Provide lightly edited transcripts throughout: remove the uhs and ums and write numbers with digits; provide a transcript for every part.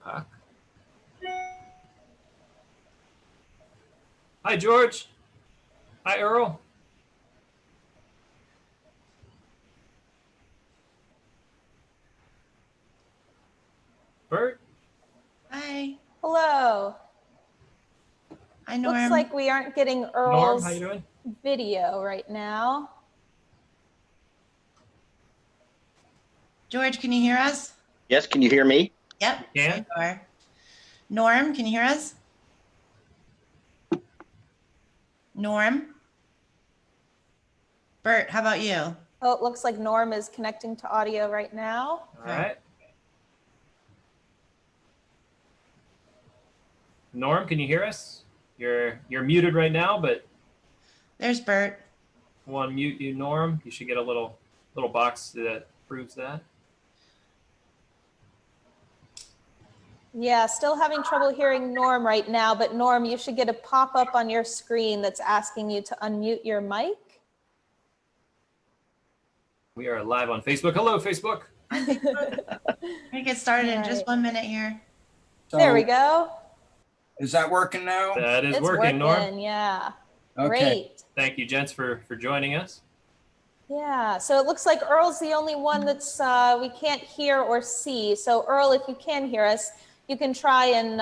back. Hi, George. Hi, Earl. Bert. Hi. Hello. Hi, Norm. Looks like we aren't getting Norm, Earl's how you doing? video right now. George, can you hear us? Yes, can you hear me? Yep. Yeah. There you are. Norm, can you hear us? Norm? Bert, how about you? Oh, it looks like Norm is connecting to audio right now. All right. Norm, can you hear us? You're muted right now, but There's Bert. I want to mute you, Norm. You should get a little box that proves that. Yeah, still having trouble hearing Norm right now, but Norm, you should get a pop-up on your screen that's asking you to unmute your mic. We are live on Facebook. Hello, Facebook. We're gonna get started in just 1 minute here. So, There we go. Is that working now? That is It's working, Norm. Yeah. Okay. Great. Thank you, gents, for joining us. Yeah, so it looks like Earl's the only one that's we can't hear or see. So Earl, if you can hear us, you can try and,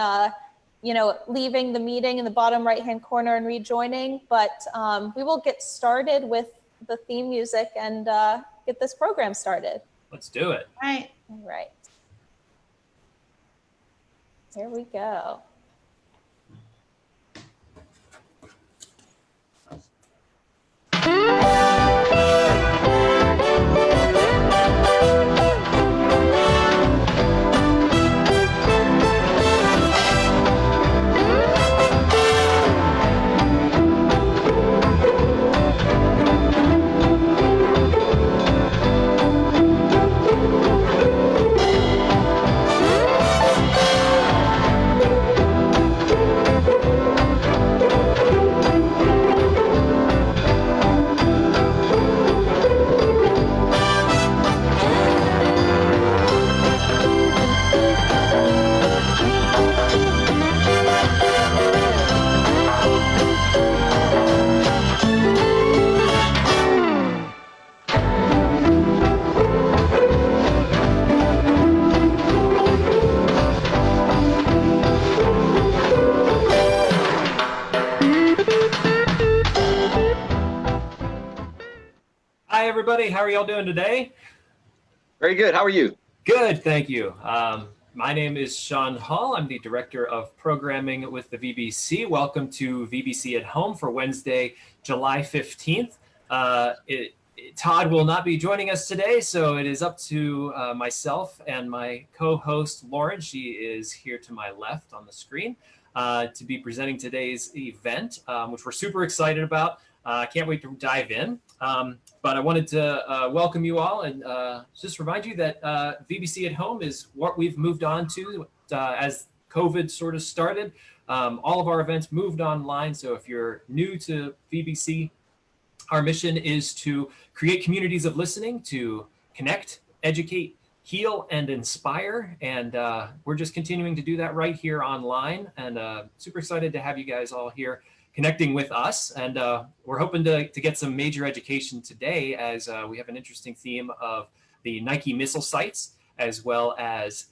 leaving the meeting in the bottom right-hand corner and rejoining. But we will get started with the theme music and get this program started. Let's do it. All right. All right. Here we go. Hi, everybody. How are y'all doing today? Very good. How are you? Good, thank you. My name is Sean Hall. I'm the Director of Programming with the VBC. Welcome to VBC at Home for Wednesday, July 15th. Todd will not be joining us today, so it is up to myself and my co-host, Lauren. She is here to my left on the screen to be presenting today's event, which we're super excited about. Can't wait to dive in. But I wanted to welcome you all and just remind you that VBC at Home is what we've moved on to as COVID sort of started. All of our events moved online. So if you're new to VBC, our mission is to create communities of listening, to connect, educate, heal, and inspire. And we're just continuing to do that right here online. And super excited to have you guys all here connecting with us. And we're hoping to get some major education today as we have an interesting theme of the Nike missile sites, as well as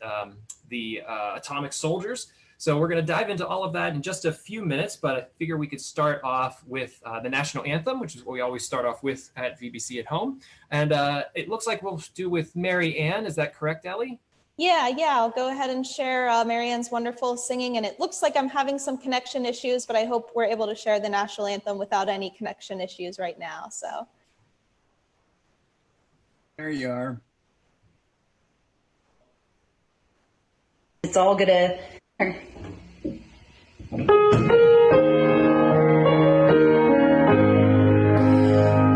the atomic soldiers. So we're going to dive into all of that in just a few minutes, but I figure we could start off with the National Anthem, which is what we always start off with at VBC at Home. And it looks like we'll do with Mary Ann. Is that correct, Ellie? Yeah, I'll go ahead and share Marianne's wonderful singing. And it looks like I'm having some connection issues, but I hope we're able to share the National Anthem without any connection issues right now. So There you are. It's all gonna.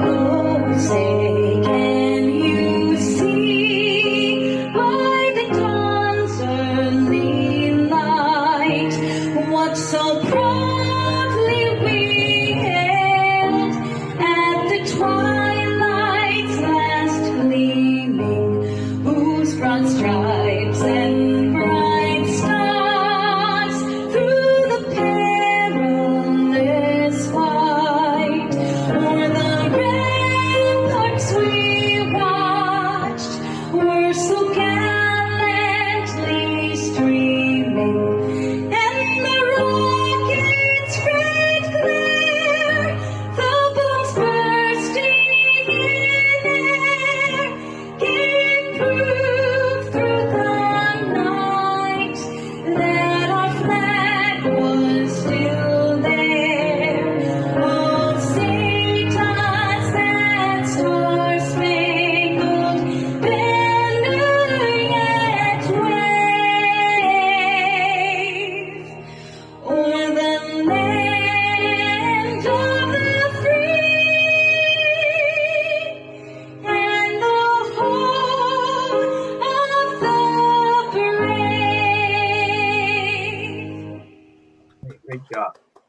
Oh, say, can you see by the dawn's early light what so proudly we hailed at the twilight's last gleaming, whose broad stripes and bright stars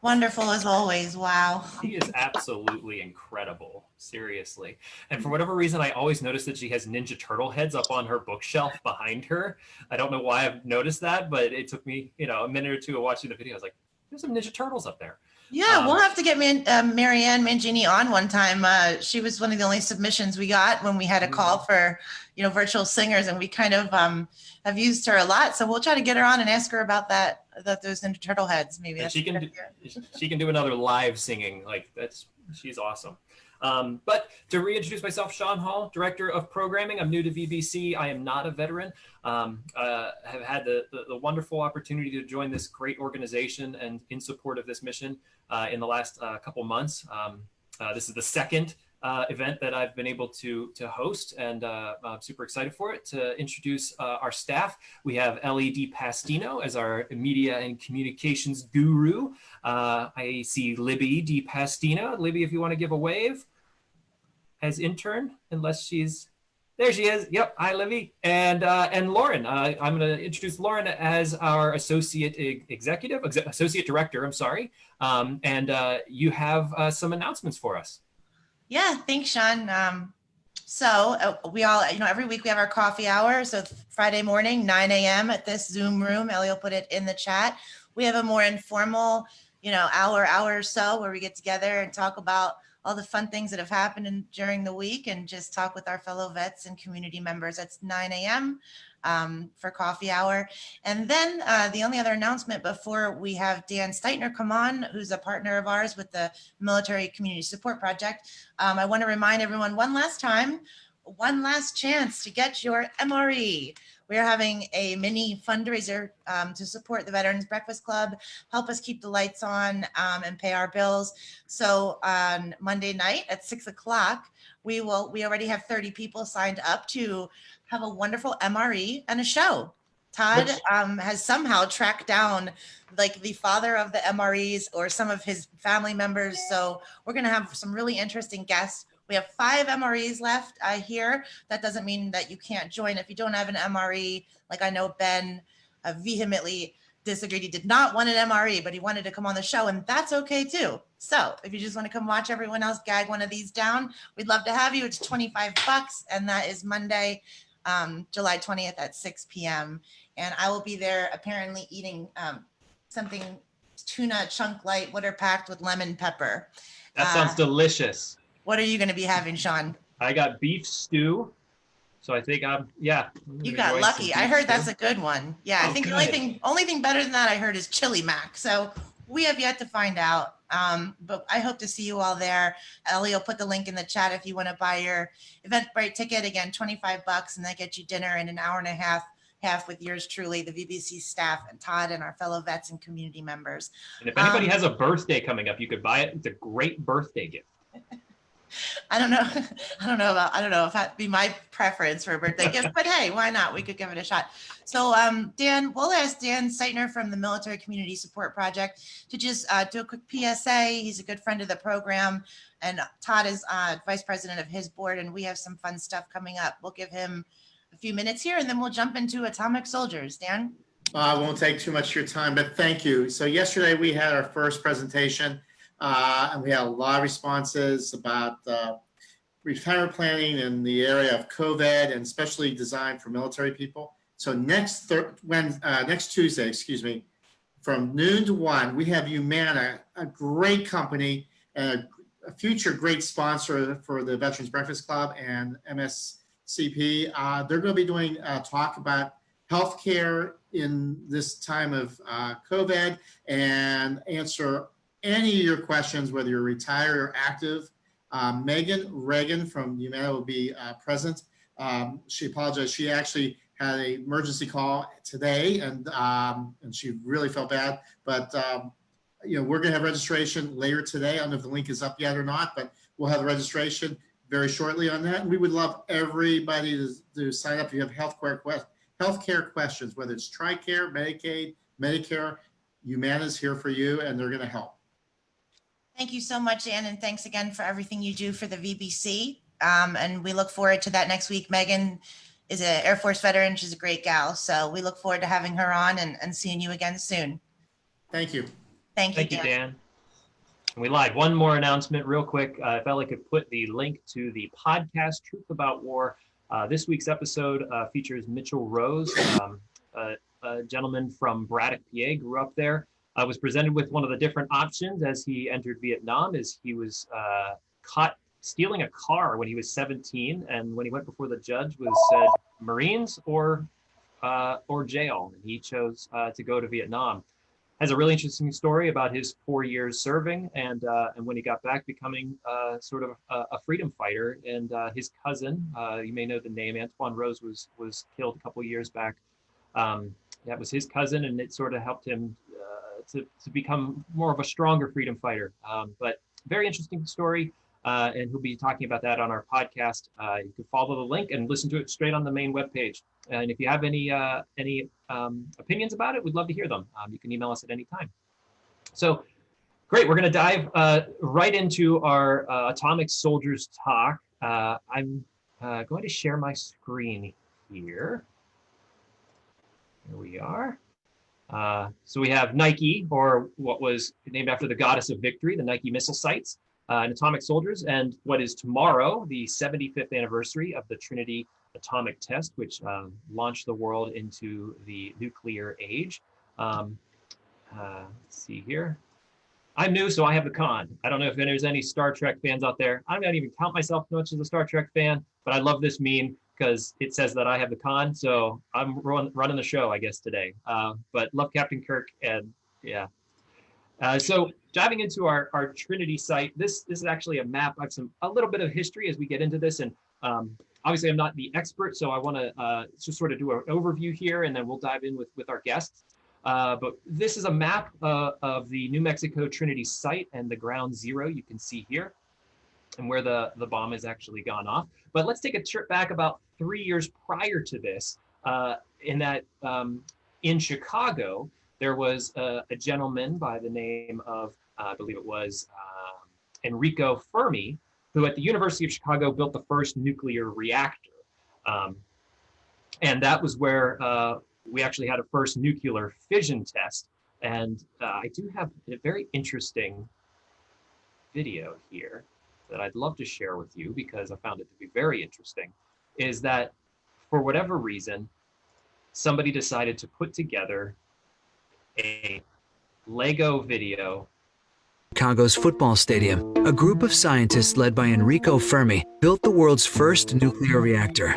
Wonderful as always. Wow. She is absolutely incredible, seriously. And for whatever reason, I always notice that she has Ninja Turtle heads up on her bookshelf behind her. I don't know why I've noticed that, but it took me, a minute or two of watching the video. I was like, there's some Ninja Turtles up there. Yeah, we'll have to get Marianne Mangini on one time. She was one of the only submissions we got when we had a call for, virtual singers, and we kind of have used her a lot. So we'll try to get her on and ask her about those Ninja Turtle heads. Maybe she can do another live singing. She's awesome. But to reintroduce myself, Sean Hall, Director of Programming. I'm new to VBC. I am not a veteran. Have had the wonderful opportunity to join this great organization and in support of this mission in the last couple months. This is the second event that I've been able to host, and I'm super excited for it. To introduce our staff, we have Ellie DiPastino as our media and communications guru. I see Libby DiPastino. Libby, if you want to give a wave as intern, unless she's there. She is. Yep. Hi, Libby. And Lauren. I'm going to introduce Lauren as our associate director. I'm sorry. And you have some announcements for us. Yeah, thanks, Sean. So we all, every week we have our coffee hour. So Friday morning, 9 a.m. at this Zoom room. Ellie will put it in the chat. We have a more informal, hour or so where we get together and talk about all the fun things that have happened during the week, and just talk with our fellow vets and community members. That's 9 a.m. For coffee hour. And then the only other announcement before we have Dan Steitner come on, who's a partner of ours with the Military Community Support Project. I want to remind everyone one last chance to get your MRE. We are having a mini fundraiser to support the Veterans Breakfast Club, help us keep the lights on and pay our bills. So on Monday night at 6 o'clock, we already have 30 people signed up to have a wonderful MRE and a show. Todd has somehow tracked down the father of the MREs or some of his family members. So we're going to have some really interesting guests. We have 5 MREs left here. That doesn't mean that you can't join if you don't have an MRE. Like I know Ben vehemently disagreed. He did not want an MRE, but he wanted to come on the show, and that's okay too. So if you just want to come watch everyone else gag one of these down, we'd love to have you. It's $25, and that is Monday, July 20th at 6 p.m. And I will be there apparently eating something tuna chunk light, water packed with lemon pepper. That sounds delicious. What are you going to be having, Sean? I got beef stew. So I think You got lucky. I heard that's a good one. Yeah, I think good. the only thing better than that I heard is chili mac. So we have yet to find out. But I hope to see you all there. Ellie will put the link in the chat if you want to buy your Eventbrite ticket. Again, $25, and that gets you dinner in an hour and a half with yours truly, the VBC staff, and Todd and our fellow vets and community members. And if anybody has a birthday coming up, you could buy it. It's a great birthday gift. I don't know if that'd be my preference for a birthday gift, but hey, why not? We could give it a shot. So Dan, we'll ask Dan Steitner from the Military Community Support Project to just do a quick PSA. He's a good friend of the program, and Todd is vice president of his board, and we have some fun stuff coming up. We'll give him a few minutes here, and then we'll jump into Atomic Soldiers. Dan? I won't take too much of your time, but thank you. So yesterday we had our first presentation. And we had a lot of responses about retirement planning in the area of COVID, and especially designed for military people. So next Tuesday, from noon to 1, we have Humana, a great company and a future great sponsor for the Veterans Breakfast Club and MSCP. They're going to be doing a talk about healthcare in this time of COVID, and answer any of your questions, whether you're retired or active. Megan Reagan from Humana will be present. She apologized. She actually had an emergency call today, and she really felt bad. But we're going to have registration later today. I don't know if the link is up yet or not, but we'll have the registration very shortly on that. And we would love everybody to sign up if you have healthcare questions, whether it's TRICARE, Medicaid, Medicare. Humana's here for you, and they're going to help. Thank you so much, Ann, and thanks again for everything you do for the VBC. And we look forward to that next week. Megan is an Air Force veteran. She's a great gal. So we look forward to having her on and seeing you again soon. Thank you. Thank you, Dan. And we lied. One more announcement real quick. If Ellie could put the link to the podcast, Truth About War. This week's episode features Mitchell Rose, a gentleman from Braddock, PA, grew up there. Was presented with one of the different options as he entered Vietnam, as he was caught stealing a car when he was 17, and when he went before the judge was said Marines or jail, and he chose to go to Vietnam. Has a really interesting story about his 4 years serving, and when he got back, becoming sort of a freedom fighter. And his cousin, you may know the name, Antoine Rose, was killed a couple years back. That was his cousin, and it sort of helped him to become more of a stronger freedom fighter. But very interesting story, and he'll be talking about that on our podcast. You can follow the link and listen to it straight on the main webpage. And if you have any opinions about it, we'd love to hear them. You can email us at any time. So great, we're going to dive right into our Atomic Soldiers talk. I'm going to share my screen here. Here we are. So we have Nike, or what was named after the goddess of victory, the Nike missile sites, and Atomic Soldiers, and what is tomorrow, the 75th anniversary of the Trinity atomic test, which launched the world into the nuclear age. Let's see here. I'm new, so I have the con. I don't know if there's any Star Trek fans out there. I don't even count myself much as a Star Trek fan, but I love this meme because it says that I have the con. So I'm running the show, I guess, today. But love Captain Kirk, and yeah. So diving into our Trinity site, this is actually a map. I have a little bit of history as we get into this, and obviously I'm not the expert, so I want to just sort of do an overview here, and then we'll dive in with our guests. But this is a map of the New Mexico Trinity site and the ground zero you can see here, and where the bomb has actually gone off. But let's take a trip back about 3 years prior to this, in Chicago, there was a gentleman by the name of, I believe it was Enrico Fermi, who at the University of Chicago built the first nuclear reactor. And that was where we actually had a first nuclear fission test. And I do have a very interesting video here that I'd love to share with you because I found it to be very interesting, is that for whatever reason, somebody decided to put together a Lego video. Chicago's football stadium, a group of scientists led by Enrico Fermi built the world's first nuclear reactor.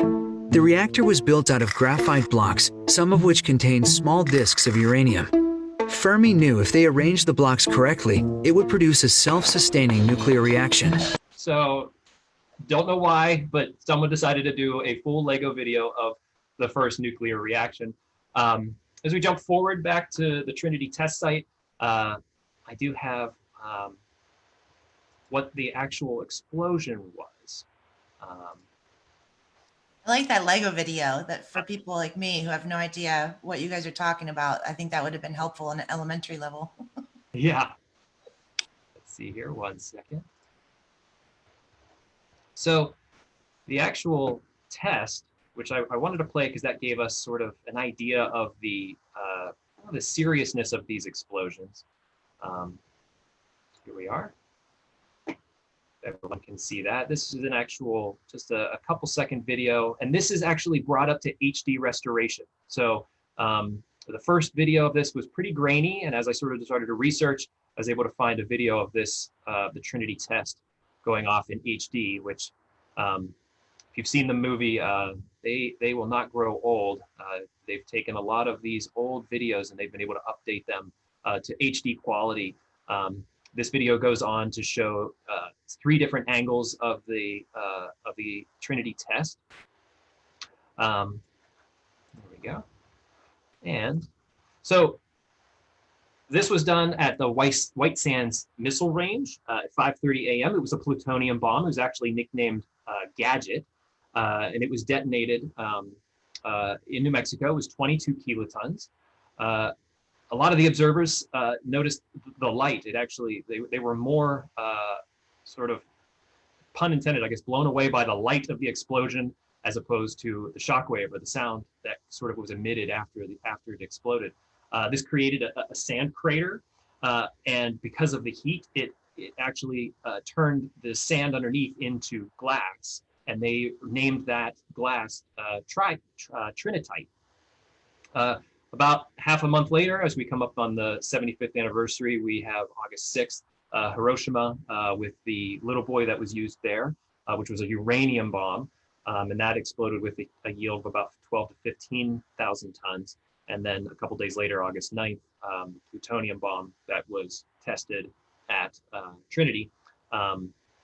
The reactor was built out of graphite blocks, some of which contained small disks of uranium. Fermi knew if they arranged the blocks correctly, it would produce a self-sustaining nuclear reaction. So, don't know why, but someone decided to do a full Lego video of the first nuclear reaction. As we jump forward back to the Trinity test site, I do have what the actual explosion was. I like that Lego video, that for people like me who have no idea what you guys are talking about. I think that would have been helpful on an elementary level. Yeah. Let's see here, 1 second. So the actual test, which I wanted to play because that gave us sort of an idea of the seriousness of these explosions. Here we are. Everyone can see that. This is an actual, just a couple second video, and this is actually brought up to HD restoration. So the first video of this was pretty grainy, and as I sort of started to research, I was able to find a video of this, the Trinity test going off in HD, which if you've seen the movie, they will not grow old. They've taken a lot of these old videos and they've been able to update them to HD quality. This video goes on to show 3 different angles of the Trinity test. There we go. And so this was done at the White Sands Missile Range at 5:30 a.m. It was a plutonium bomb. It was actually nicknamed Gadget, and it was detonated in New Mexico. It was 22 kilotons. A lot of the observers noticed the light. It actually, they were more sort of, pun intended, I guess, blown away by the light of the explosion as opposed to the shockwave or the sound that sort of was emitted after it exploded. This created a sand crater, and because of the heat, it it actually turned the sand underneath into glass, and they named that glass Trinitite. About half a month later, as we come up on the 75th anniversary, we have August 6th, Hiroshima, with the little boy that was used there, which was a uranium bomb, and that exploded with a yield of about 12 to 15,000 tons. And then a couple days later, August 9th, plutonium bomb that was tested at Trinity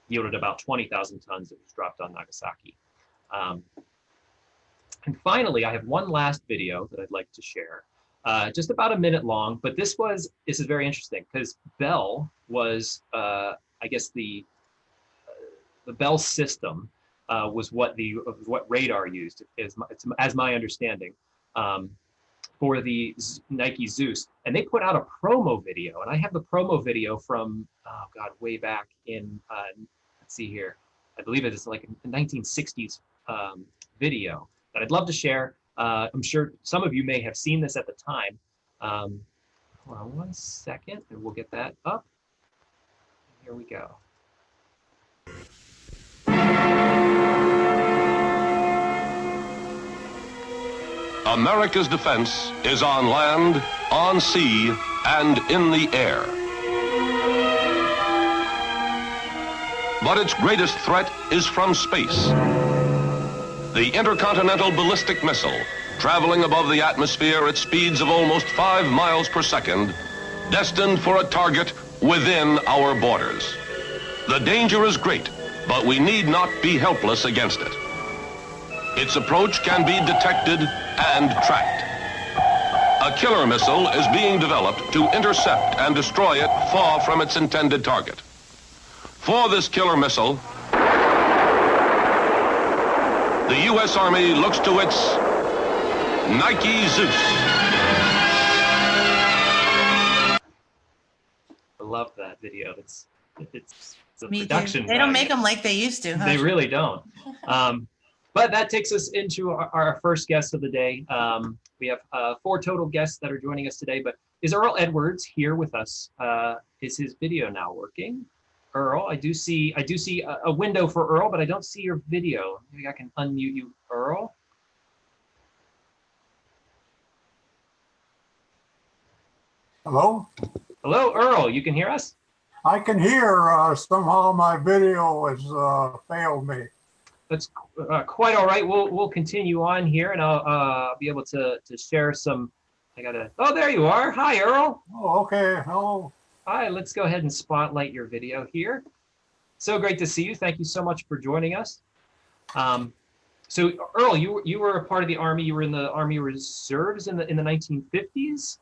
yielded about 20,000 tons that was dropped on Nagasaki. And finally, I have one last video that I'd like to share, just about a minute long, but this is very interesting because Bell was, I guess the Bell system was what radar used, as my understanding, for the Nike Zeus, and they put out a promo video, and I have the promo video from, oh God, way back in, let's see here, I believe it is like a 1960s video that I'd love to share. I'm sure some of you may have seen this at the time. Hold on one second, and we'll get that up. Here we go. America's defense is on land, on sea, and in the air. But its greatest threat is from space. The intercontinental ballistic missile, traveling above the atmosphere at speeds of almost 5 miles per second, destined for a target within our borders. The danger is great, but we need not be helpless against it. Its approach can be detected and tracked. A killer missile is being developed to intercept and destroy it far from its intended target. For this killer missile, the U.S. Army looks to its Nike Zeus. I love that video. It's the Me too. production. They don't value. make them like they used to, huh? They really don't. But that takes us into our first guest of the day. We have 4 total guests that are joining us today, but is Earl Edwards here with us? Is his video now working? Earl, I do see a window for Earl, but I don't see your video. Maybe I can unmute you, Earl. Hello? Hello, Earl, you can hear us? I can hear, somehow my video has failed me. That's quite all right. We'll continue on here, and I'll be able to share some. Oh, there you are. Hi, Earl. Oh, okay. Hello. Hi. Let's go ahead and spotlight your video here. So great to see you. Thank you so much for joining us. So, Earl, you were a part of the Army. You were in the Army Reserves in the 1950s.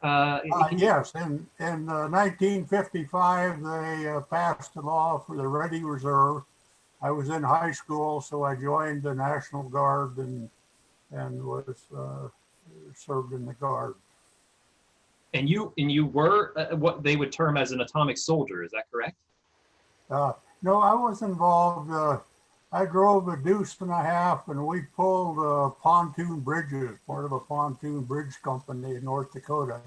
Yes. In 1955, they passed a law for the Ready Reserve. I was in high school, so I joined the National Guard and was served in the Guard. And you were what they would term as an atomic soldier. Is that correct? No, I was involved. I drove a deuce and a half, and we pulled pontoon bridges, part of a pontoon bridge company in North Dakota.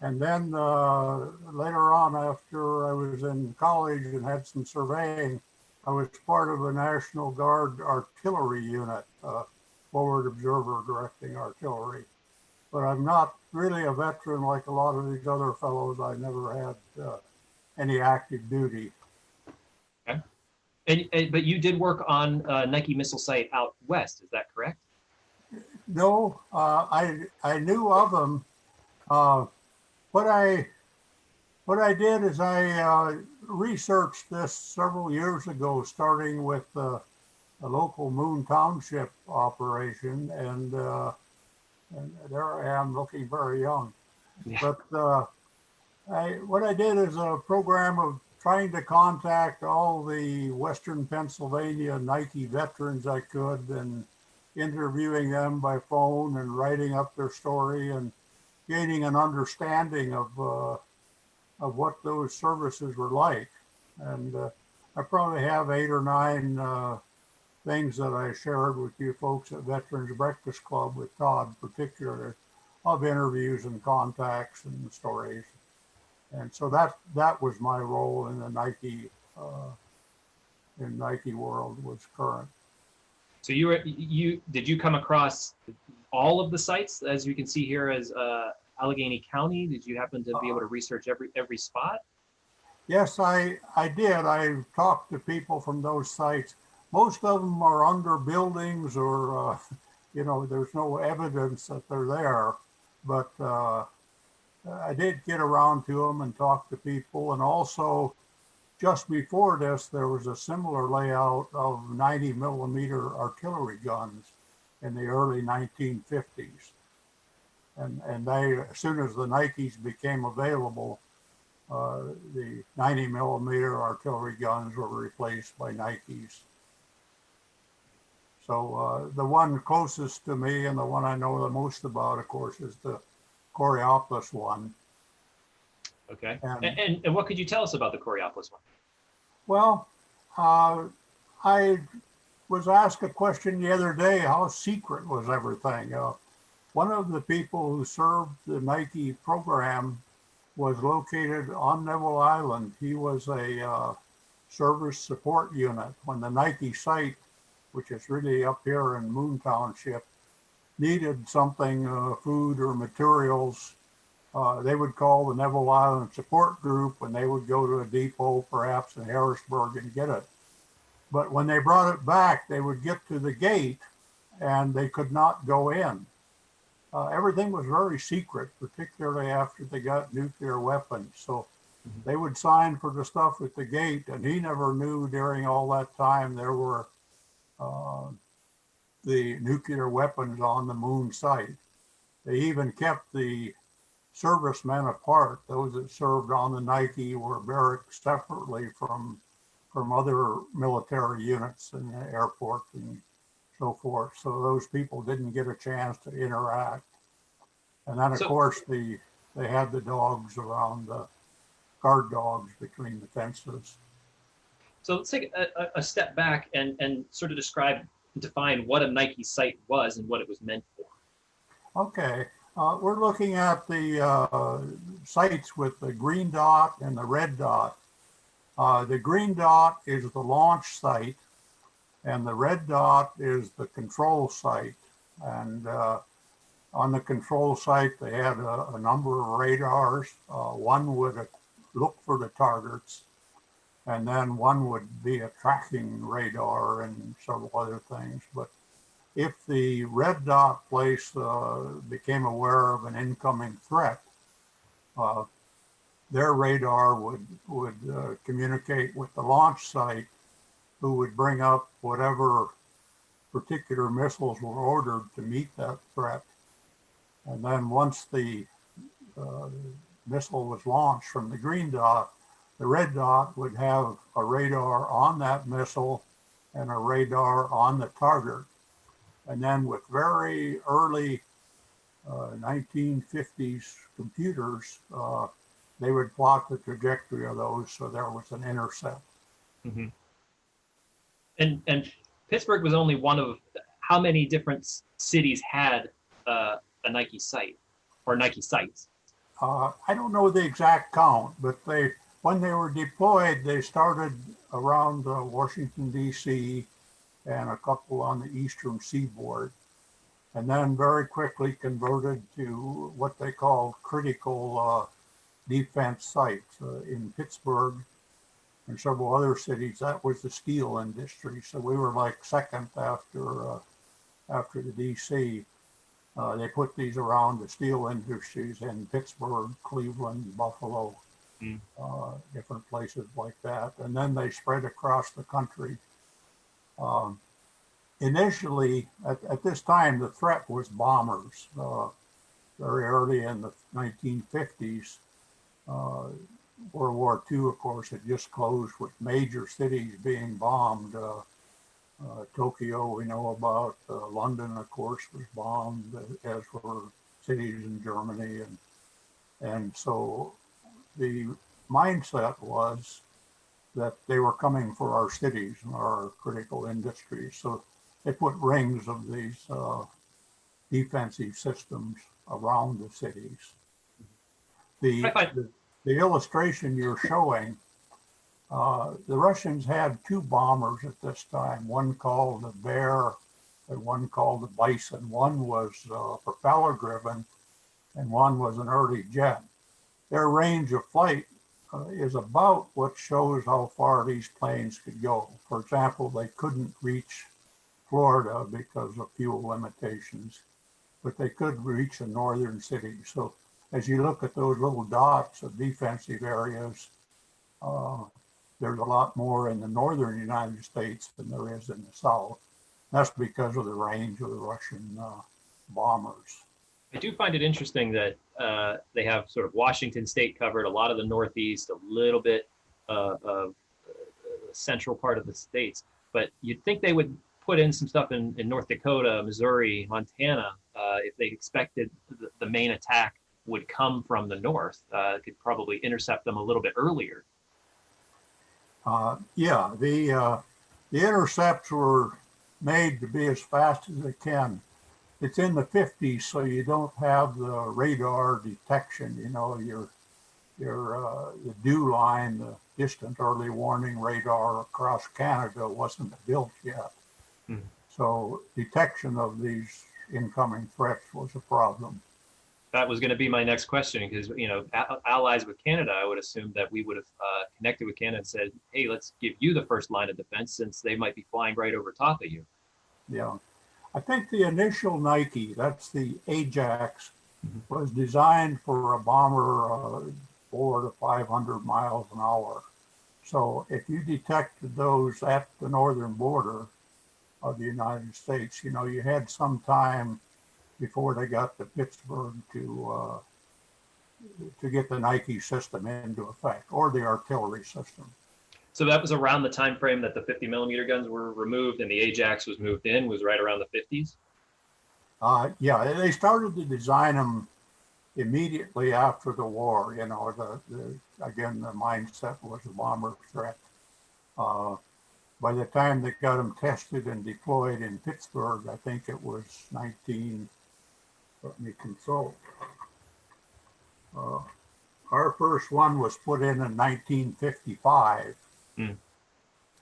And then later on, after I was in college and had some surveying, I was part of a National Guard artillery unit, forward observer directing artillery. But I'm not really a veteran like a lot of these other fellows. I never had any active duty. Okay. But you did work on Nike missile site out west, is that correct? No, I knew of them. What I did is I researched this several years ago, starting with a local Moon Township operation, and there I am looking very young. Yeah. But what I did is a program of trying to contact all the Western Pennsylvania Nike veterans I could, and interviewing them by phone and writing up their story and gaining an understanding of what those services were like. And I probably have 8 or 9 things that I shared with you folks at Veterans Breakfast Club with Todd, particularly, of interviews and contacts and stories. And so that was my role in the Nike world, was current. So did you come across all of the sites, as you can see here, as Allegheny County? Did you happen to be able to research every spot? Yes, I did. I talked to people from those sites. Most of them are under buildings, or there's no evidence that they're there. But I did get around to them and talk to people. And also, just before this, there was a similar layout of 90 millimeter artillery guns in the early 1950s. And they, as soon as the Nikes became available, the 90 millimeter artillery guns were replaced by Nikes. So the one closest to me and the one I know the most about, of course, is the Coriopolis one. Okay. And what could you tell us about the Coriopolis one? Well, I was asked a question the other day, how secret was everything? One of the people who served the Nike program was located on Neville Island. He was a service support unit. When the Nike site, which is really up here in Moon Township, needed something, food or materials, they would call the Neville Island Support Group, and they would go to a depot, perhaps in Harrisburg, and get it. But when they brought it back, they would get to the gate and they could not go in. Everything was very secret, particularly after they got nuclear weapons. So they would sign for the stuff at the gate, and he never knew during all that time there were the nuclear weapons on the moon site. They even kept the servicemen apart. Those that served on the Nike were barracked separately from other military units in the airport and so forth. So those people didn't get a chance to interact. And then, of course, they had the dogs around, the guard dogs between the fences. So let's take a step back and sort of define what a Nike site was and what it was meant for. Okay. We're looking at the sites with the green dot and the red dot. The green dot is the launch site, and the red dot is the control site. And on the control site, they had a number of radars. One would look for the targets, and then one would be a tracking radar and several other things. But if the red dot place became aware of an incoming threat, their radar would communicate with the launch site, who would bring up whatever particular missiles were ordered to meet that threat. And then once the missile was launched from the green dot, the red dot would have a radar on that missile and a radar on the target. And then with very early 1950s computers, they would plot the trajectory of those so there was an intercept. Mm-hmm. And Pittsburgh was only one of how many different cities had a Nike site or Nike sites? I don't know the exact count, but when they were deployed, they started around Washington, D.C. and a couple on the eastern seaboard, and then very quickly converted to what they called critical defense sites in Pittsburgh and several other cities. That was the steel industry. So we were like second after the DC. They put these around the steel industries in Pittsburgh, Cleveland, Buffalo, different places like that. And then they spread across the country. Initially, at this time, the threat was bombers. Very early in the 1950s, World War II, of course, had just closed with major cities being bombed. Tokyo, we know about. London, of course, was bombed, as were cities in Germany. And so the mindset was that they were coming for our cities and our critical industries. So they put rings of these the defensive systems around the cities. The the illustration you're showing, the Russians had two bombers at this time, one called the Bear and one called the Bison. One was propeller driven and one was an early jet. Their range of flight is about what shows how far these planes could go. For example, they couldn't reach Florida because of fuel limitations, but they could reach a northern city. So as you look at those little dots of defensive areas, there's a lot more in the northern United States than there is in the south. That's because of the range of the Russian bombers. I do find it interesting that they have sort of Washington state covered, a lot of the Northeast, a little bit of the central part of the states, but you'd think they would put in some stuff in North Dakota, Missouri, Montana, if they expected the main attack would come from the north. Could probably intercept them a little bit earlier. Yeah, the intercepts were made to be as fast as they can. It's in the 50s, so you don't have the radar detection. You know, the dew line, the distant early warning radar across Canada wasn't built yet. Mm. So detection of these incoming threats was a problem. That was going to be my next question, because, you know, allies with Canada, I would assume that we would have connected with Canada and said, hey, let's give you the first line of defense, since they might be flying right over top of you. Yeah. I think the initial Nike, that's the Ajax, was designed for a bomber 400 to 500 miles an hour. So if you detected those at the northern border of the United States, you know, you had some time before they got to Pittsburgh to get the Nike system into effect, or the artillery system. So that was around the time frame that the 50 millimeter guns were removed and the Ajax was moved in, was right around the 50s? Yeah, they started to design them immediately after the war. You know, again, the mindset was a bomber threat. By the time they got them tested and deployed in Pittsburgh, I think it was let me consult. Our first one was put in 1955,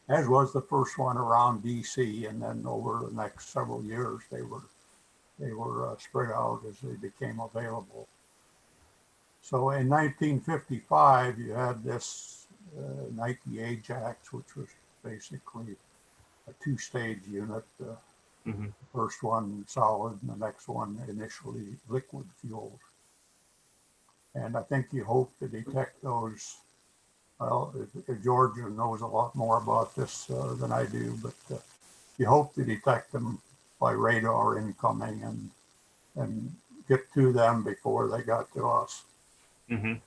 as was the first one around DC, and then over the next several years, they were spread out as they became available. So in 1955, you had this Nike Ajax, which was basically a two-stage unit. The first one solid and the next one initially liquid fueled. And I think you hope to detect those. Well, if Georgia knows a lot more about this than I do, but you hope to detect them by radar incoming and get to them before they got to us. And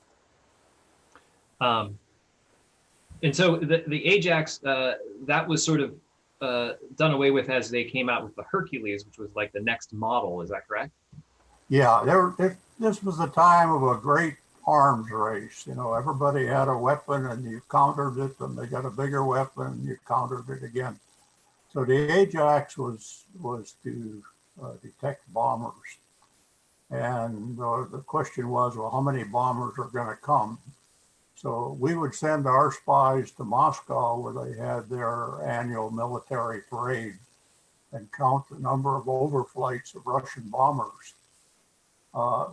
so the Ajax, that was sort of done away with as they came out with the Hercules, which was like the next model. Is that correct? Yeah, this was the time of a great arms race. You know, everybody had a weapon and you countered it, and they got a bigger weapon and you countered it again. So the Ajax was to detect bombers. And the question was, well, how many bombers are going to come? So we would send our spies to Moscow, where they had their annual military parade, and count the number of overflights of Russian bombers.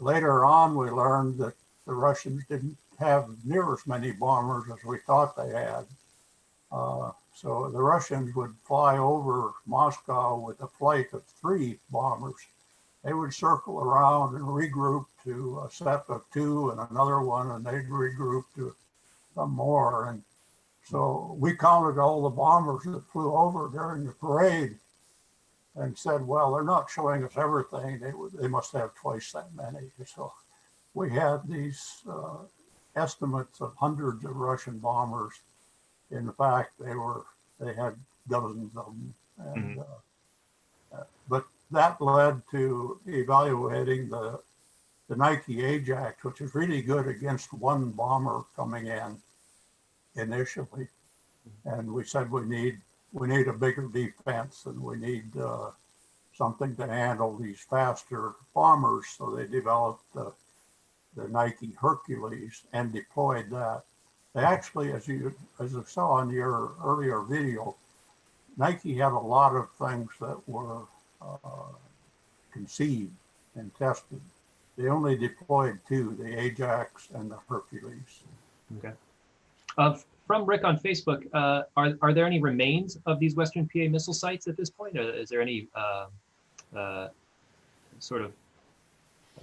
Later on, we learned that the Russians didn't have near as many bombers as we thought they had. So the Russians would fly over Moscow with a flight of 3 bombers. They would circle around and regroup to a set of 2 and another one, and they'd regroup to some more. And so we counted all the bombers that flew over during the parade and said, well, they're not showing us everything. They must have twice that many. So we had these estimates of hundreds of Russian bombers. In fact, they had dozens of them. And, but that led to evaluating the Nike Ajax, which is really good against one bomber coming in initially. And we said we need a bigger defense, and we need something to handle these faster bombers. So they developed the Nike Hercules and deployed that. They actually, as you saw in your earlier video, Nike had a lot of things that were conceived and tested. They only deployed two, the Ajax and the Hercules. Okay. From Rick on Facebook, are there any remains of these Western PA missile sites at this point? Or is there any sort of,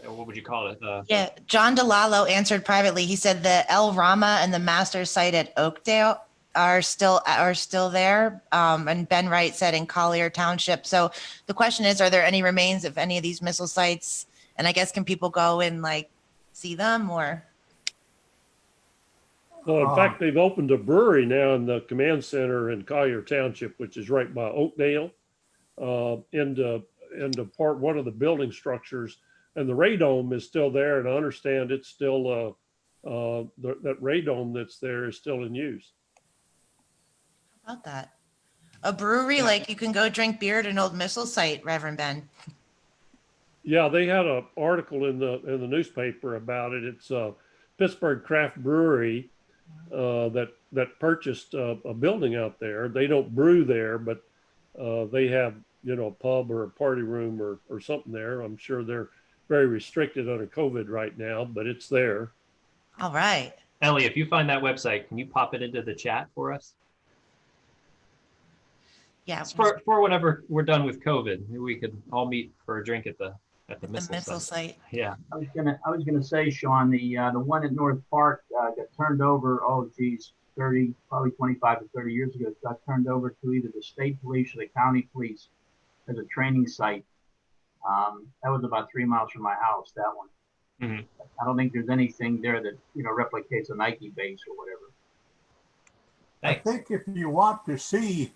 what would you call it? Yeah, John DeLallo answered privately. He said the El Rama and the master site at Oakdale are still there. And Ben Wright said in Collier Township. So the question is, are there any remains of any of these missile sites? And I guess, can people go and like see them or? In fact, they've opened a brewery now in the command center in Collier Township, which is right by Oakdale, into part one of the building structures. And the radome is still there, and I understand it's still that radome that's there is still in use. How about that? A brewery, like you can go drink beer at an old missile site, Reverend Ben. Yeah, they had an article in the newspaper about it. It's a Pittsburgh Craft Brewery that purchased a building out there. They don't brew there, but they have, you know, a pub or a party room or something there. I'm sure they're very restricted under COVID right now, but it's there. All right. Ellie, if you find that website, can you pop it into the chat for us? Yeah. It's for whenever we're done with COVID, we could all meet for a drink at the missile site. Yeah. I was gonna say, Sean, the one at North Park got turned over. Oh, geez, probably 25 to 30 years ago. It got turned over to either the state police or the county police as a training site. That was about 3 miles from my house. That one. Mm-hmm. I don't think there's anything there that, you know, replicates a Nike base or whatever. Thanks. I think if you want to see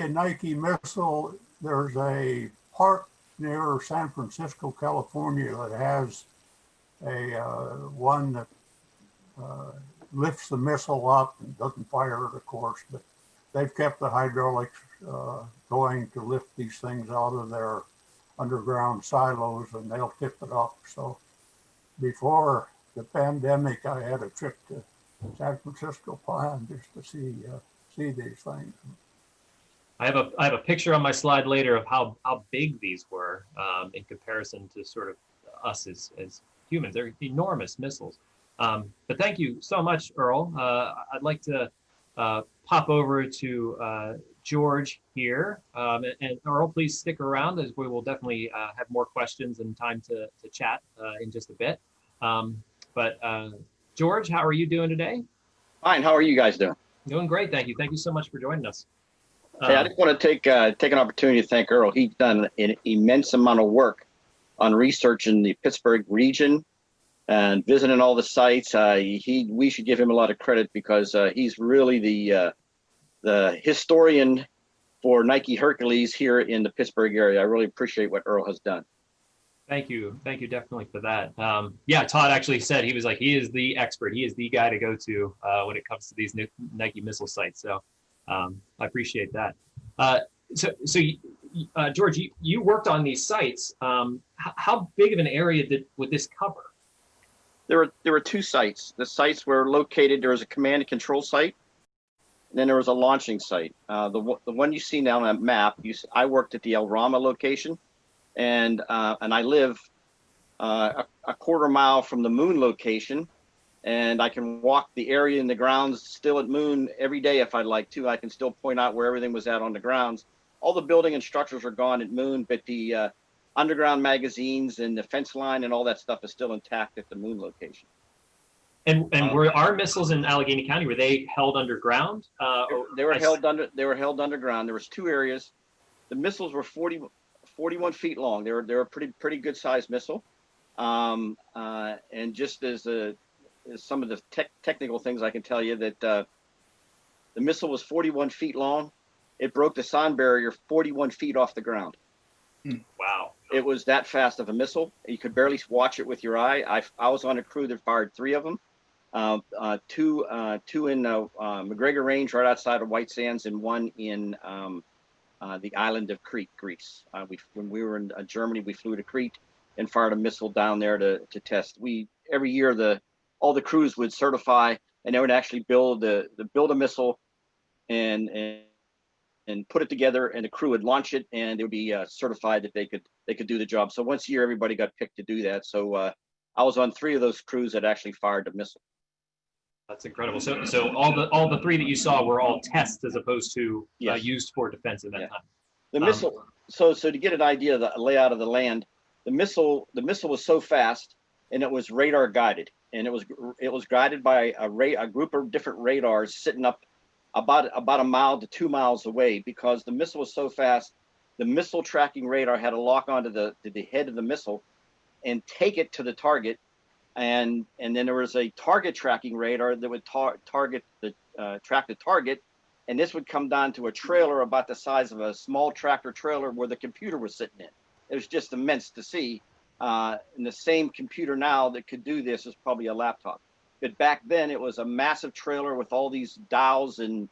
a Nike missile, there's a park near San Francisco, California that has a one that lifts the missile up and doesn't fire it, of course, but they've kept the hydraulics going to lift these things out of their underground silos, and they'll tip it up. So before the pandemic, I had a trip to San Francisco planned just to see these things. I have a picture on my slide later of how big these were in comparison to sort of us as humans. They're enormous missiles. But thank you so much, Earl. I'd like to pop over to George here. And Earl, please stick around, as we will definitely have more questions and time to chat in just a bit. But George, how are you doing today? Fine. How are you guys doing? Doing great, thank you. Thank you so much for joining us. Hey, I just want to take an opportunity to thank Earl. He's done an immense amount of work on research in the Pittsburgh region and visiting all the sites. We should give him a lot of credit because he's really the historian for Nike Hercules here in the Pittsburgh area. I really appreciate what Earl has done. Thank you definitely for that. Yeah, Todd actually said he was like, he is the expert. He is the guy to go to when it comes to these Nike missile sites. So I appreciate that. So George, you worked on these sites. How big of an area would this cover? There were two sites. The sites were located. There was a command and control site, and then there was a launching site. The one you see now on that map, I worked at the El Rama location, and I live a quarter mile from the Moon location, and I can walk the area in the grounds still at Moon every day if I'd like to. I can still point out where everything was at on the grounds. All the building and structures are gone at Moon, but the underground magazines and the fence line and all that stuff is still intact at the Moon location. And were our missiles in Allegheny County, were they held underground? They were held underground. There was two areas. The missiles were 41 feet long. They were a pretty good sized missile. And just as some of the technical things, I can tell you that the missile was 41 feet long. It broke the sound barrier 41 feet off the ground. Wow. It was that fast of a missile. You could barely watch it with your eye. I was on a crew that fired three of them. Two in McGregor Range right outside of White Sands, and one in the island of Crete, Greece. When we were in Germany, we flew to Crete and fired a missile down there to test. Every year all the crews would certify, and they would actually build a missile and put it together, and the crew would launch it, and they would be certified that they could do the job. So once a year, everybody got picked to do that. So I was on 3 of those crews that actually fired the missile. That's incredible. So all the 3 that you saw were all tests as opposed to Yes. used for defense at that time. The missile. So to get an idea of the layout of the land, the missile was so fast, and it was radar guided, and it was guided by a group of different radars sitting up about a mile to 2 miles away. Because the missile was so fast, the missile tracking radar had to lock onto the head of the missile and take it to the target. And then there was a target tracking radar that would track the target, and this would come down to a trailer about the size of a small tractor trailer where the computer was sitting in. It was just immense to see. And the same computer now that could do this is probably a laptop. But back then it was a massive trailer with all these dials and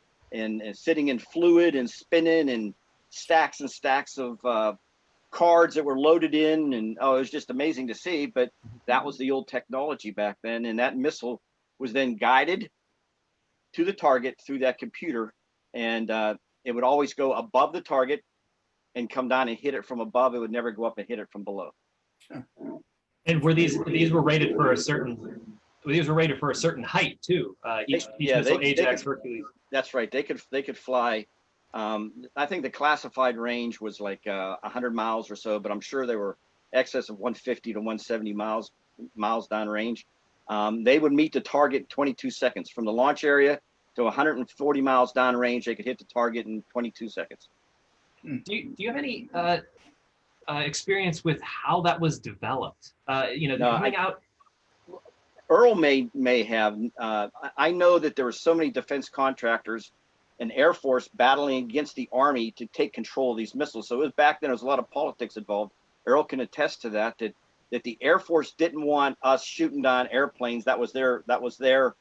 sitting in fluid and spinning and stacks of cards that were loaded in, and it was just amazing to see. But that was the old technology back then, and that missile was then guided to the target through that computer, and it would always go above the target and come down and hit it from above. It would never go up and hit it from below. And were these were rated for a certain height too? Each missile, Ajax, Hercules. That's right. They could fly. I think the classified range was like 100 miles or so, but I'm sure they were excess of 150 to 170 miles downrange. They would meet the target in 22 seconds from the launch area to 140 miles downrange. They could hit the target in 22 seconds. Do you have any experience with how that was developed? Coming out. Earl may have. I know that there were so many defense contractors and Air Force battling against the Army to take control of these missiles. So it was back then, there was a lot of politics involved. Earl can attest to that the Air Force didn't want us shooting down airplanes. That was their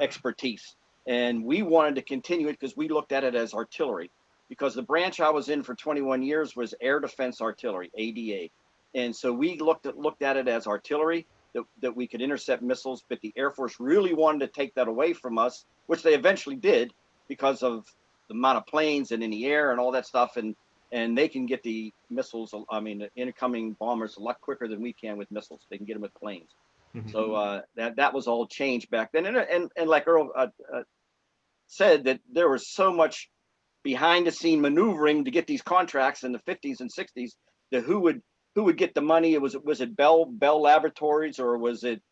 expertise. And we wanted to continue it because we looked at it as artillery. Because the branch I was in for 21 years was Air Defense Artillery, ADA. And so we looked at it as artillery, that we could intercept missiles, but the Air Force really wanted to take that away from us, which they eventually did because of the amount of planes and in the air and all that stuff. And they can get the missiles, the incoming bombers a lot quicker than we can with missiles. They can get them with planes. Mm-hmm. So that was all changed back then. And like Earl said, that there was so much behind the scene maneuvering to get these contracts in the 50s and 60s, that who would get the money? Was it Bell Laboratories, or was it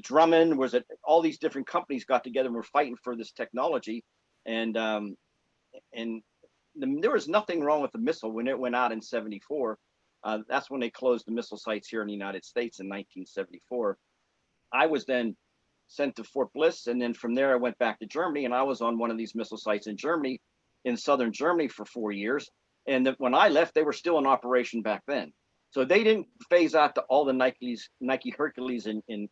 Drummond? Was it all these different companies got together and were fighting for this technology? And there was nothing wrong with the missile when it went out in 74. That's when they closed the missile sites here in the United States in 1974. I was then sent to Fort Bliss, and then from there I went back to Germany, and I was on one of these missile sites in Germany, in southern Germany, for 4 years. And when I left, they were still in operation back then. So they didn't phase out to all the Nike Hercules in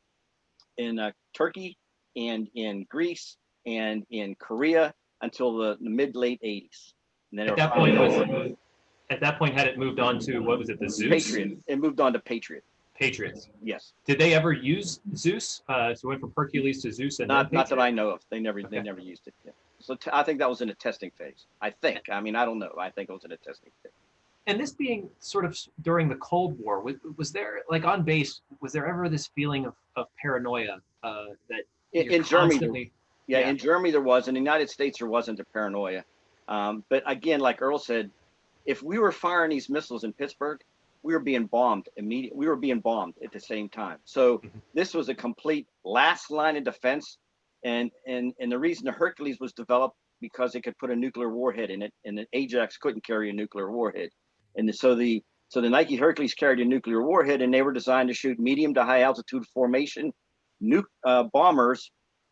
Turkey and in Greece and in Korea until the mid-late 80s. And then at that point, had it moved on to, what was it, the Zeus? Patriot. It moved on to Patriot. Patriots. Yes. Did they ever use Zeus? So it went from Hercules to Zeus, and not that I know of. They never used it. Yeah. So I think that was in a testing phase. I think. I don't know. I think it was in a testing phase. And this being sort of during the Cold War, was there, like on base, was there ever this feeling of paranoia that in Germany? In Germany there was. In the United States there wasn't a paranoia. But again, like Earl said, if we were firing these missiles in Pittsburgh, we were being bombed immediately. We were being bombed at the same time. So this was a complete last line of defense. And the reason the Hercules was developed, because it could put a nuclear warhead in it, and the Ajax couldn't carry a nuclear warhead. And so the Nike Hercules carried a nuclear warhead, and they were designed to shoot medium to high altitude formation bombers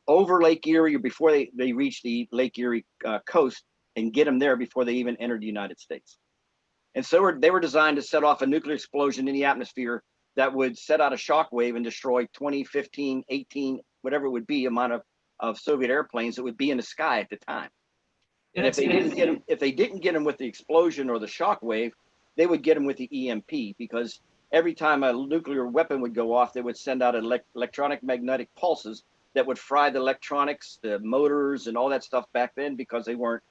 over Lake Erie before they reached the Lake Erie coast, and get them there before they even entered the United States. And so they were designed to set off a nuclear explosion in the atmosphere that would set out a shock wave and destroy 20, 15, 18, whatever it would be, amount of Soviet airplanes that would be in the sky at the time. And if they didn't get them with the explosion or the shock wave, they would get them with the EMP, because every time a nuclear weapon would go off, they would send out electronic magnetic pulses that would fry the electronics, the motors, and all that stuff back then, because they weren't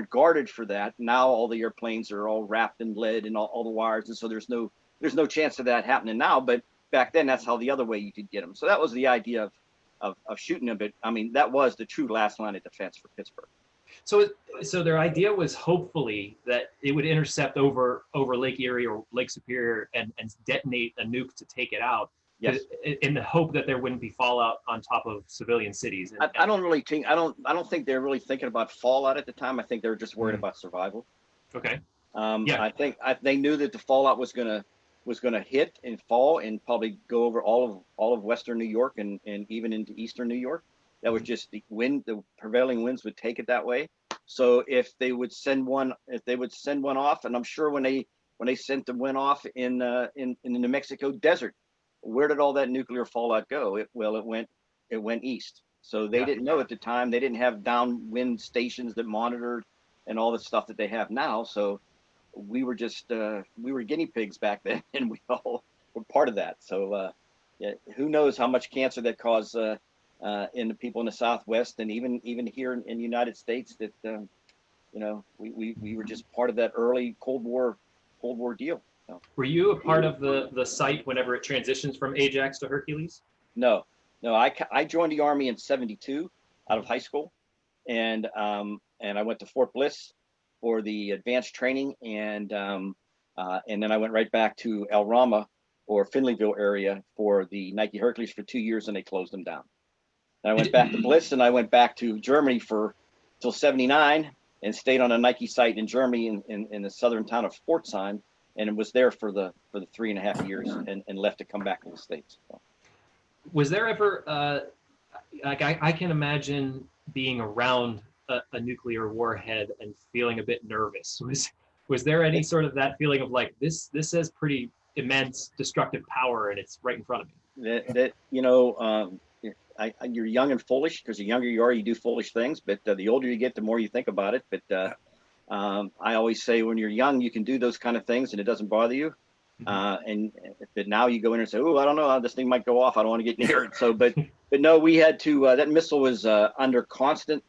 guarded for that. Now all the airplanes are all wrapped in lead and all the wires, and so there's no chance of that happening now. But back then, that's how the other way you could get them. So that was the idea of shooting them. But I mean, that was the true last line of defense for Pittsburgh. So their idea was hopefully that it would intercept over Lake Erie or Lake Superior and detonate a nuke to take it out. Yes. In the hope that there wouldn't be fallout on top of civilian cities. I don't think they're really thinking about fallout at the time. I think they were just worried about survival. Okay. Yeah. I think they knew that the fallout was gonna hit and fall and probably go over all of Western New York and even into Eastern New York. That was just the prevailing winds would take it that way. So if they would send one off, and I'm sure when they sent the one off in the New Mexico desert, where did all that nuclear fallout go? It went east. So they didn't know at the time. They didn't have downwind stations that monitored and all the stuff that they have now. So we were just we were guinea pigs back then, and we all were part of that. So yeah, who knows how much cancer that caused in the people in the Southwest, and even here in the United States, that we were just part of that early Cold War deal. So. Were you a part of the site whenever it transitions from Ajax to Hercules? No. I joined the Army in '72 out of high school, and I went to Fort Bliss for the advanced training, and then I went right back to El Rama or Finleyville area for the Nike Hercules for 2 years, and they closed them down. And I went back to Bliss, and I went back to Germany till '79, and stayed on a Nike site in Germany in the southern town of Pforzheim, and was there for the 3.5 years, and left to come back to the States. So. Was there ever like I can imagine being around a nuclear warhead and feeling a bit nervous. Was there any sort of that feeling of like this has pretty immense destructive power and it's right in front of me? You're young and foolish, because the younger you are, you do foolish things. But the older you get, the more you think about it. But I always say, when you're young, you can do those kind of things and it doesn't bother you. But now you go in and say, "Oh, I don't know, this thing might go off. I don't want to get near it." So, but no, we had to. That missile was under constant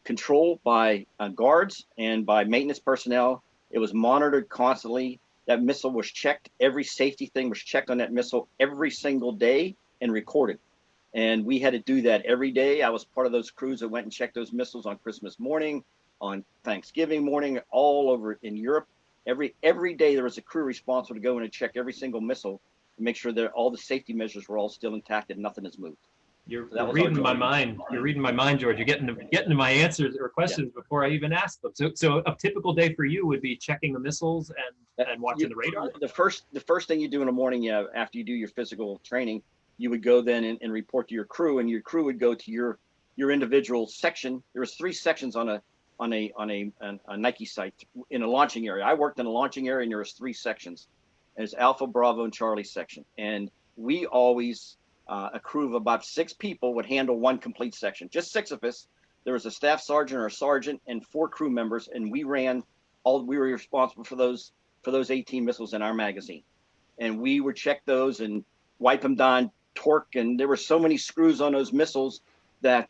control by guards and by maintenance personnel. It was monitored constantly. That missile was checked. Every safety thing was checked on that missile every single day and recorded. And we had to do that every day. I was part of those crews that went and checked those missiles on Christmas morning, on Thanksgiving morning, all over in Europe. Every day there was a crew responsible to go in and check every single missile to make sure that all the safety measures were all still intact and nothing has moved. You're reading my mind. You're reading my mind, George. You're getting to my answers or questions before I even ask them. So a typical day for you would be checking the missiles and watching the radar. The first thing you do in the morning, after you do your physical training, you would go then and report to your crew, and your crew would go to your individual section. There was 3 sections on a Nike site in a launching area. I worked in a launching area, and there was 3 sections. There's Alpha, Bravo, and Charlie section, and we always a crew of about 6 people would handle one complete section. Just 6 of us. There was a staff sergeant or a sergeant and 4 crew members, and we were responsible for those 18 missiles in our magazine, and we would check those and wipe them down, torque, and there were so many screws on those missiles that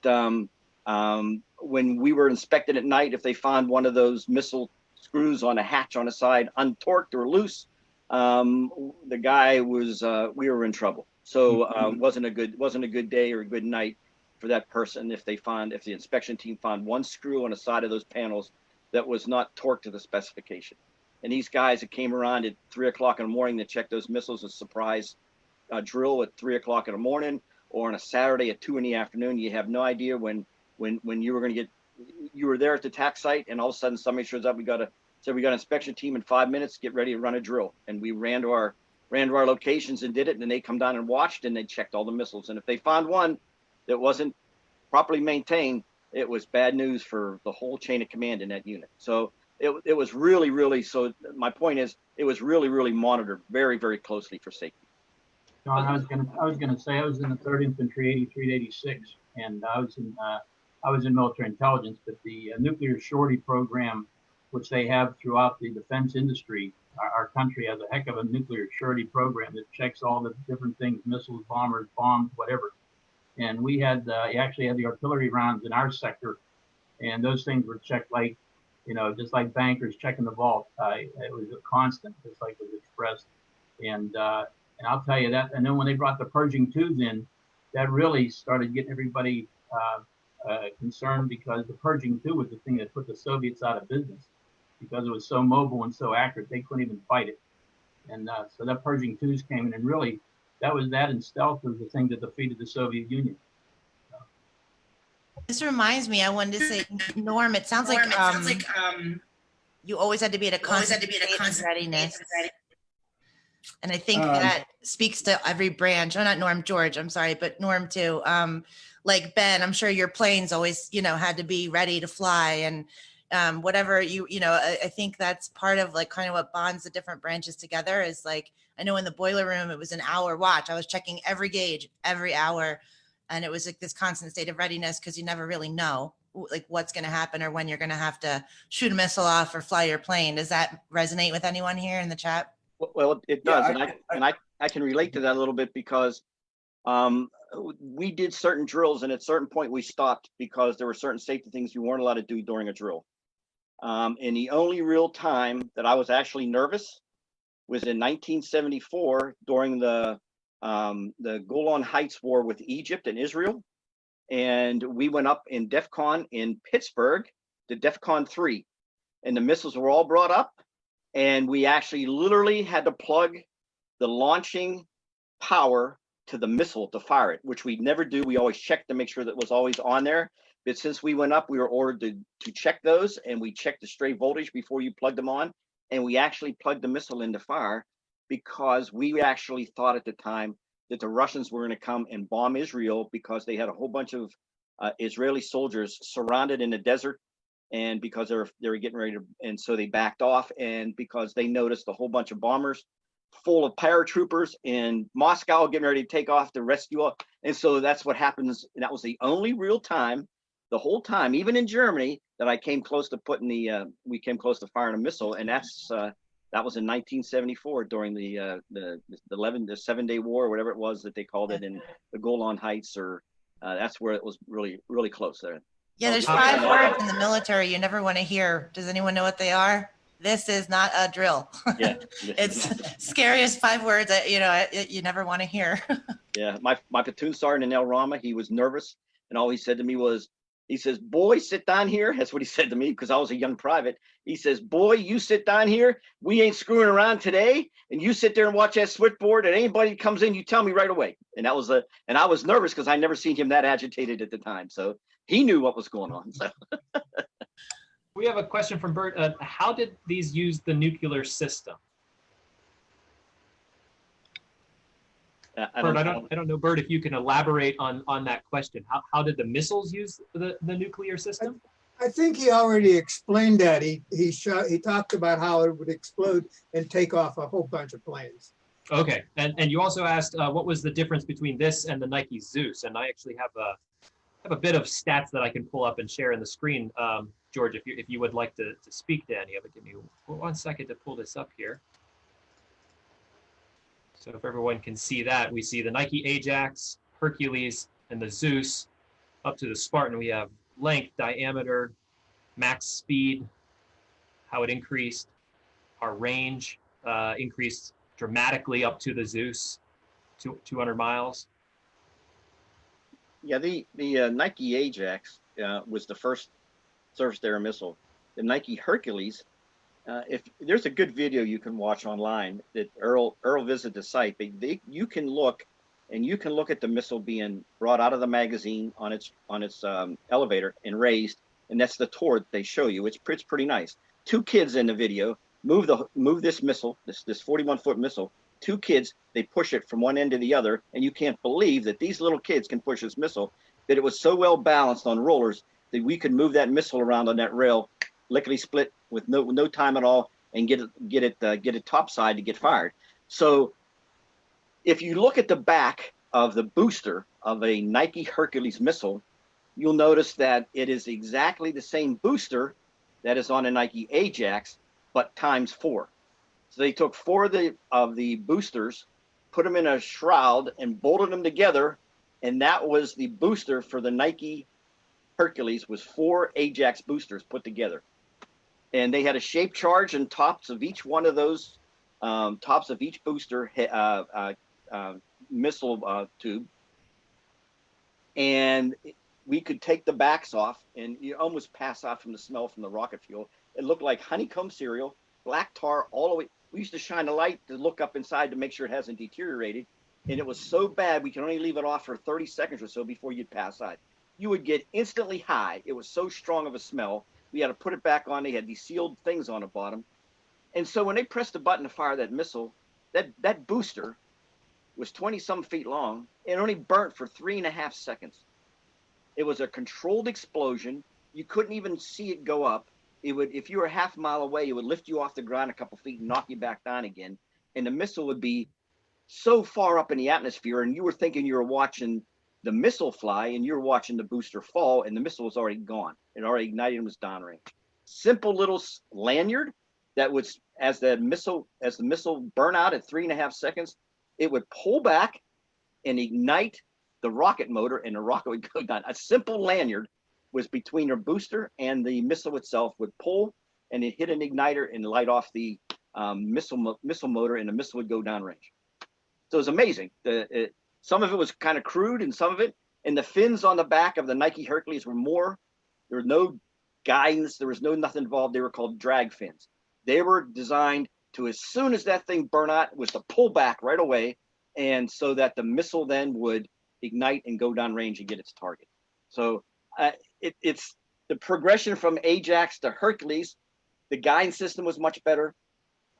when we were inspected at night, if they found one of those missile screws on a hatch on the side untorqued or loose, the guy was we were in trouble. So wasn't a good day or a good night for that person if the inspection team found one screw on the side of those panels that was not torqued to the specification. And these guys that came around at 3 o'clock in the morning to check those missiles, a surprise drill at 3 o'clock in the morning, or on a Saturday at 2 in the afternoon, you have no idea when you were going to get. You were there at the tac site, and all of a sudden somebody shows up. We got an inspection team in 5 minutes. Get ready to run a drill, and we ran to our locations and did it. And then they come down and watched, and they checked all the missiles. And if they found one that wasn't properly maintained, it was bad news for the whole chain of command in that unit. So it was really, really. So my point is, it was really, really monitored very, very closely for safety. John, I was gonna say I was in the 3rd Infantry, 83 to 86, and I was in military intelligence. But the nuclear shorty program, which they have throughout the defense industry, our country has a heck of a nuclear surety program that checks all the different things, missiles, bombers, bombs, whatever. And we had actually had the artillery rounds in our sector, and those things were checked like, just like bankers checking the vault. It was a constant, just like was expressed. And I'll tell you that. And then when they brought the purging tubes in, that really started getting everybody concerned, because the purging tube was the thing that put the Soviets out of business, because it was so mobile and so accurate, they couldn't even fight it. And so that purging tubes came in, and really that and stealth was the thing that defeated the Soviet Union. This reminds me, I wanted to say, Norm, it sounds like you always had to be at a constant state of readiness. And I think that speaks to every branch. Oh, not Norm, George, I'm sorry, but Norm too. Like Ben, I'm sure your planes always, had to be ready to fly, and whatever I think that's part of like kind of what bonds the different branches together is like, I know in the boiler room, it was an hour watch. I was checking every gauge every hour. And it was like this constant state of readiness, because you never really know like what's going to happen or when you're going to have to shoot a missile off or fly your plane. Does that resonate with anyone here in the chat? Well, it does. Yeah, I can relate to that a little bit, because we did certain drills, and at a certain point we stopped because there were certain safety things you weren't allowed to do during a drill. And the only real time that I was actually nervous was in 1974 during the Golan Heights war with Egypt and Israel. And we went up in DEFCON in Pittsburgh to DEFCON 3, and the missiles were all brought up, and we actually literally had to plug the launching power to the missile to fire it, which we never do. We always check to make sure that it was always on there. But since we went up, we were ordered to check those, and we checked the stray voltage before you plugged them on. And we actually plugged the missile into fire, because we actually thought at the time that the Russians were going to come and bomb Israel, because they had a whole bunch of Israeli soldiers surrounded in the desert, and because they were getting ready to, and so they backed off, and because they noticed a whole bunch of bombers full of paratroopers in Moscow getting ready to take off to rescue. And so that's what happens. And that was the only real time, the whole time, even in Germany, that I came close to putting we came close to firing a missile. And that was in 1974 during the 7-day war, or whatever it was that they called it, in the Golan Heights, or that's where it was really, really close there. Yeah, there's 5 words in the military you never want to hear. Does anyone know what they are? This is not a drill. Yeah, It's scariest 5 words that you never want to hear. Yeah, my platoon sergeant in El Rama, he was nervous, and all he said to me was, he says, "Boy, sit down here." That's what he said to me, because I was a young private. He says, "Boy, you sit down here. We ain't screwing around today. And you sit there and watch that switchboard, and anybody comes in, you tell me right away." And and I was nervous, because I never seen him that agitated at the time. So he knew what was going on. So We have a question from Bert. How did these use the nuclear system? Bert, I don't know, Bert, if you can elaborate on that question. How did the missiles use the nuclear system? I think he already explained that. He talked about how it would explode and take off a whole bunch of planes. Okay, and you also asked what was the difference between this and the Nike Zeus, and I actually have a bit of stats that I can pull up and share in the screen. George, if you would like to speak to any of it, give me 1 second to pull this up here. So if everyone can see that, we see the Nike Ajax, Hercules, and the Zeus. Up to the Spartan, we have length, diameter, max speed, how it increased. Our range increased dramatically up to the Zeus, 200 miles. yeah, the Nike Ajax was the first surface-to-air missile. The Nike Hercules, if there's a good video you can watch online that Earl visited the site, you can look at the missile being brought out of the magazine on its elevator and raised, and that's the tour that they show you. It's pretty nice. 2 kids in the video move this missile, this 41-foot missile. 2 kids, they push it from one end to the other, and you can't believe that these little kids can push this missile, that it was so well balanced on rollers that we could move that missile around on that rail, lickety split, with no time at all, and get it topside to get fired. So if you look at the back of the booster of a Nike Hercules missile, you'll notice that it is exactly the same booster that is on a Nike Ajax, but times 4. So they took 4 of the boosters, put them in a shroud and bolted them together. And that was the booster for the Nike Hercules, was 4 Ajax boosters put together. And they had a shape charge and tops of each one of those, tops of each booster missile tube. And we could take the backs off, and you almost pass out from the smell from the rocket fuel. It looked like honeycomb cereal, black tar all the way. We used to shine a light to look up inside to make sure it hasn't deteriorated. And it was so bad, we could only leave it off for 30 seconds or so before you'd pass out. You would get instantly high. It was so strong of a smell. We had to put it back on. They had these sealed things on the bottom. And so when they pressed the button to fire that missile, that booster was 20-some feet long and only burnt for 3.5 seconds. It was a controlled explosion. You couldn't even see it go up. It would, if you were half a mile away, it would lift you off the ground a couple feet and knock you back down again. And the missile would be so far up in the atmosphere, and you were thinking you were watching the missile fly, and you were watching the booster fall, and the missile was already gone. It already ignited and was downrange. Simple little lanyard that was, as the missile burn out at 3.5 seconds, it would pull back and ignite the rocket motor, and the rocket would go down. A simple lanyard was between your booster and the missile itself, would pull, and it hit an igniter and light off the missile motor, and the missile would go downrange. So it was amazing. Some of it was kind of crude, and some of it, and the fins on the back of the Nike Hercules were more. There was no guidance. There was nothing involved. They were called drag fins. They were designed to, as soon as that thing burned out, was to pull back right away, and so that the missile then would ignite and go downrange and get its target. So it's the progression from Ajax to Hercules. The guidance system was much better.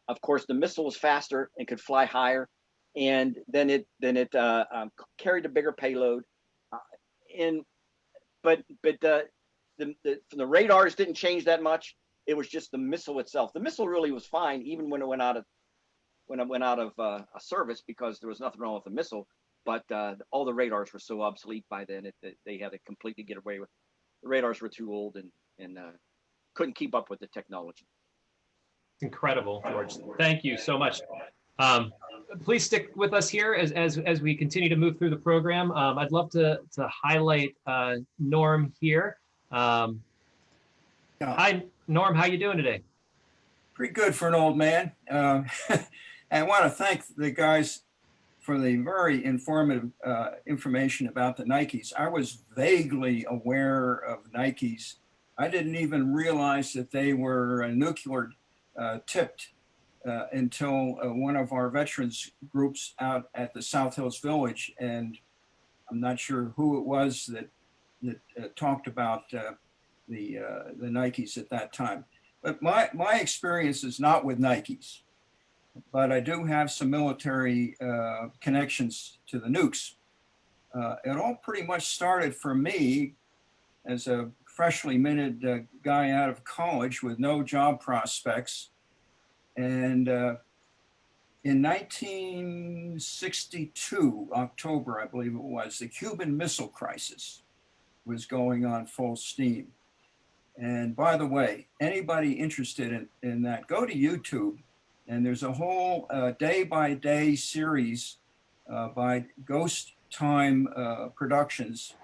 Of course, the missile was faster and could fly higher, and then it carried a bigger payload. But the radars didn't change that much. It was just the missile itself. The missile really was fine, even when it went out of service, because there was nothing wrong with the missile. But all the radars were so obsolete by then that they had to completely get away with. The radars were too old and couldn't keep up with the technology. Incredible, George. Thank you so much. Please stick with us here as we continue to move through the program. I'd love to highlight Norm here. Hi, Norm. How you doing today? Pretty good for an old man. And I want to thank the guys for the very informative information about the Nikes. I was vaguely aware of Nikes. I didn't even realize that they were nuclear tipped until one of our veterans groups out at the South Hills Village, and I'm not sure who it was that talked about the Nikes at that time. But my experience is not with Nikes, but I do have some military connections to the nukes. It all pretty much started for me as a freshly minted guy out of college with no job prospects. And in 1962, October, I believe it was, the Cuban Missile Crisis was going on full steam. And by the way, anybody interested in that, go to YouTube, and there's a whole day-by-day series by Ghost Time Productions,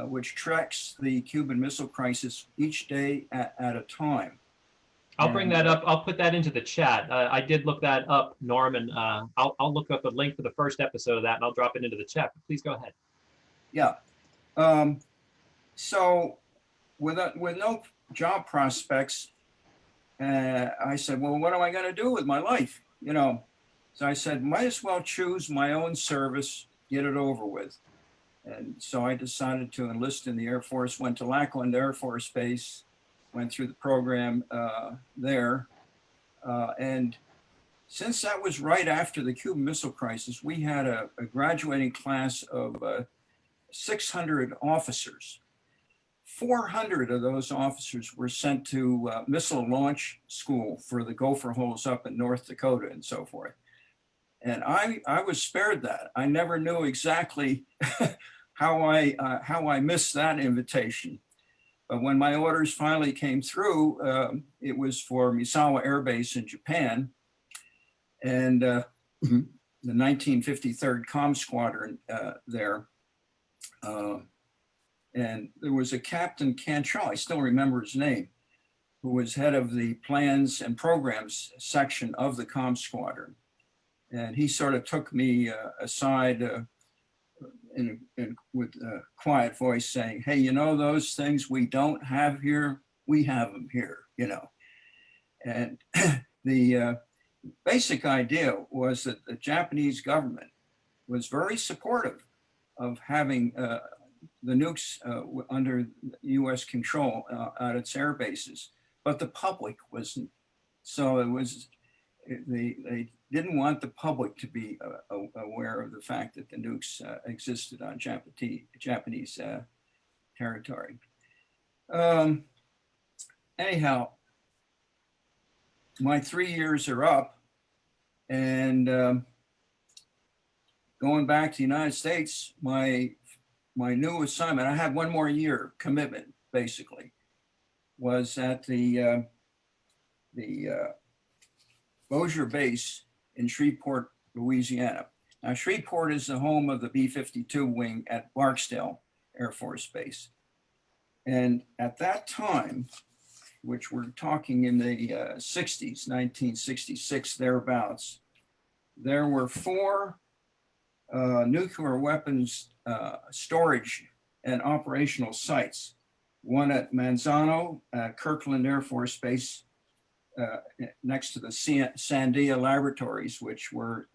which tracks the Cuban Missile Crisis each day at a time. I'll bring that up. I'll put that into the chat. I did look that up, Norm, and I'll look up a link for the first episode of that, and I'll drop it into the chat. But please go ahead. Yeah. So with no job prospects, I said, well, what am I going to do with my life? You know, so I said, might as well choose my own service, get it over with. And so I decided to enlist in the Air Force, went to Lackland Air Force Base, went through the program there. And since that was right after the Cuban Missile Crisis, we had a graduating class of 600 officers. 400 of those officers were sent to missile launch school for the gopher holes up in North Dakota and so forth. And I was spared that. I never knew exactly how I missed that invitation. But when my orders finally came through, it was for Misawa Air Base in Japan. and the 1953rd Comm Squadron there. And there was a Captain Cantrell, I still remember his name, who was head of the plans and programs section of the Comm Squadron. And he sort of took me aside with a quiet voice saying, hey, you know, those things we don't have here, we have them here, you know. And the basic idea was that the Japanese government was very supportive of having the nukes under US control at its air bases, but the public wasn't. So it was, they didn't want the public to be aware of the fact that the nukes existed on Japanese territory. Anyhow, my 3 years are up, and going back to the United States, my new assignment, I had one more year commitment, basically, was at the Bossier Base in Shreveport, Louisiana. Now, Shreveport is the home of the B-52 wing at Barksdale Air Force Base. And at that time, which we're talking in the 60s, 1966, thereabouts, there were 4 nuclear weapons storage and operational sites. One at Manzano, Kirkland Air Force Base, next to the Sandia Laboratories, which were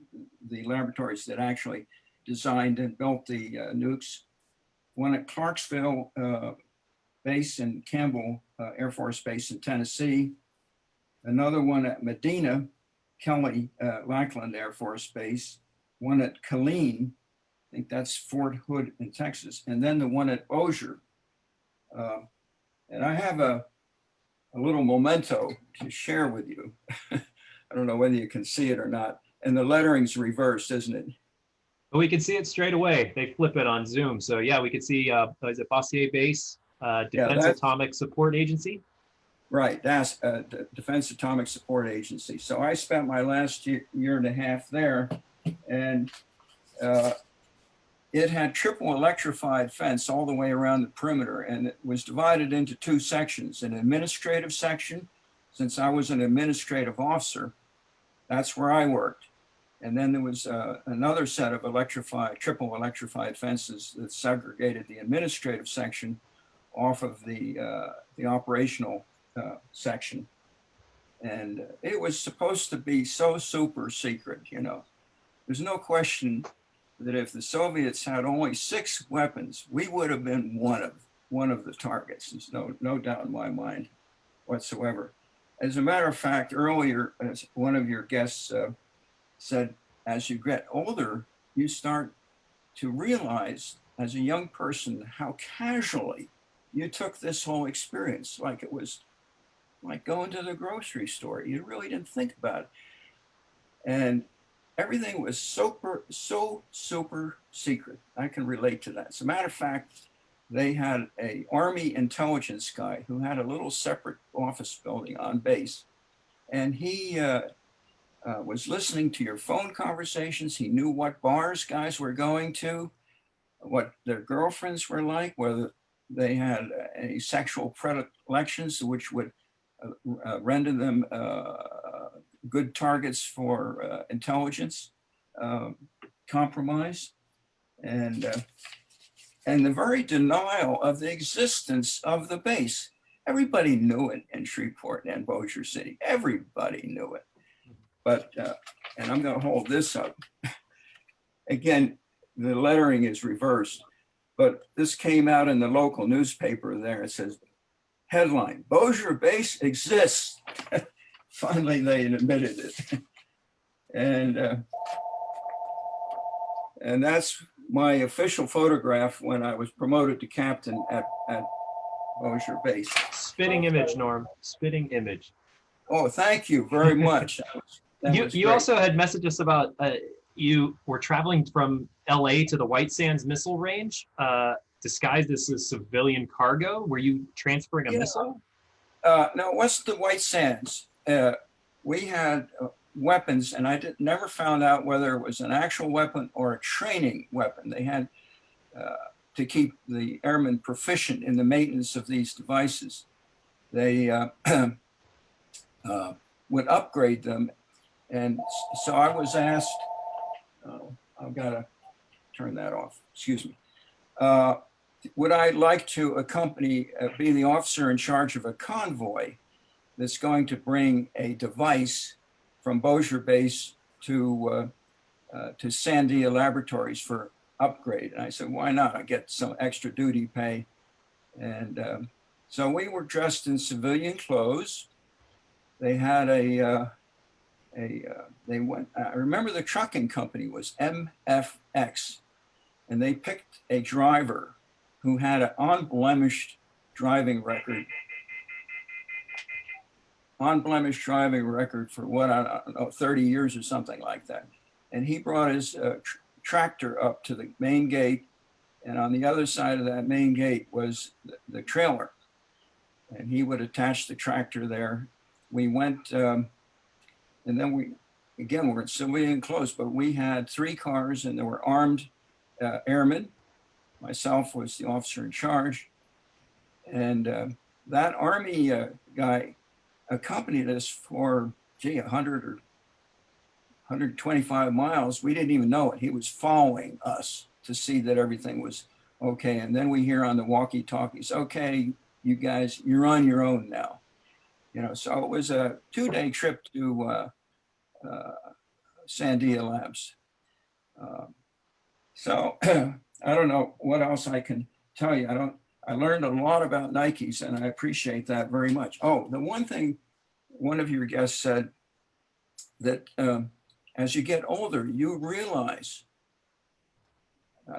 the laboratories that actually designed and built the nukes. One at Clarksville Base and Campbell Air Force Base in Tennessee. Another one at Medina, Kelly Lackland Air Force Base. One at Killeen, I think that's Fort Hood in Texas. And then the one at Bossier. And I have a little memento to share with you. I don't know whether you can see it or not. And the lettering's reversed, isn't it? But we can see it straight away. They flip it on Zoom. So yeah, we can see, is it Bossier Base, Defense Atomic Support Agency? Right, that's Defense Atomic Support Agency. So I spent my last year and a half there, and it had triple electrified fence all the way around the perimeter, and it was divided into 2 sections, an administrative section, since I was an administrative officer, that's where I worked. And then there was another set of triple electrified fences that segregated the administrative section off of the operational section. And it was supposed to be so super secret, you know. There's no question that if the Soviets had only 6 weapons, we would have been one of the targets. There's no doubt in my mind whatsoever. As a matter of fact, earlier, as one of your guests said, as you get older, you start to realize as a young person how casually you took this whole experience, like it was like going to the grocery store. You really didn't think about it. And everything was so super secret. I can relate to that. As a matter of fact, they had an Army intelligence guy who had a little separate office building on base. And he was listening to your phone conversations. He knew what bars guys were going to, what their girlfriends were like, whether they had any sexual predilections, which would render them good targets for intelligence compromise, and the very denial of the existence of the base. Everybody knew it in Shreveport and Bossier City. Everybody knew it. But, and I'm going to hold this up. Again, the lettering is reversed, but this came out in the local newspaper there. It says, headline, Bossier Base exists. Finally, they admitted it. And that's my official photograph when I was promoted to captain at Bossier Base. Spitting image, Norm. Spitting image. Oh, thank you very much. You also had messaged us about you were traveling from LA to the White Sands missile range, disguised as a civilian cargo. Were you transferring a missile? No, it wasn't the White Sands. We had weapons, and I never found out whether it was an actual weapon or a training weapon. They had to keep the airmen proficient in the maintenance of these devices. They would upgrade them. And so I was asked, I've got to turn that off, excuse me. Would I like to accompany, be the officer in charge of a convoy that's going to bring a device from Bossier Base to Sandia Laboratories for upgrade? And I said, why not? I get some extra duty pay. And so we were dressed in civilian clothes. They had they went, I remember the trucking company was MFX, and they picked a driver who had an unblemished driving record for what, I don't know, 30 years or something like that. And he brought his tractor up to the main gate, and on the other side of that main gate was the trailer. And he would attach the tractor there. We went, and then we're in civilian clothes, but we had 3 cars and there were armed airmen. Myself was the officer in charge. And that Army guy accompanied us for, 100 or 125 miles. We didn't even know it. He was following us to see that everything was okay. And then we hear on the walkie-talkies, okay, you guys, you're on your own now. You know, so it was a 2-day trip to Sandia Labs. So I don't know what else I can tell you. I learned a lot about Nikes, and I appreciate that very much. Oh, the one thing one of your guests said that as you get older, you realize,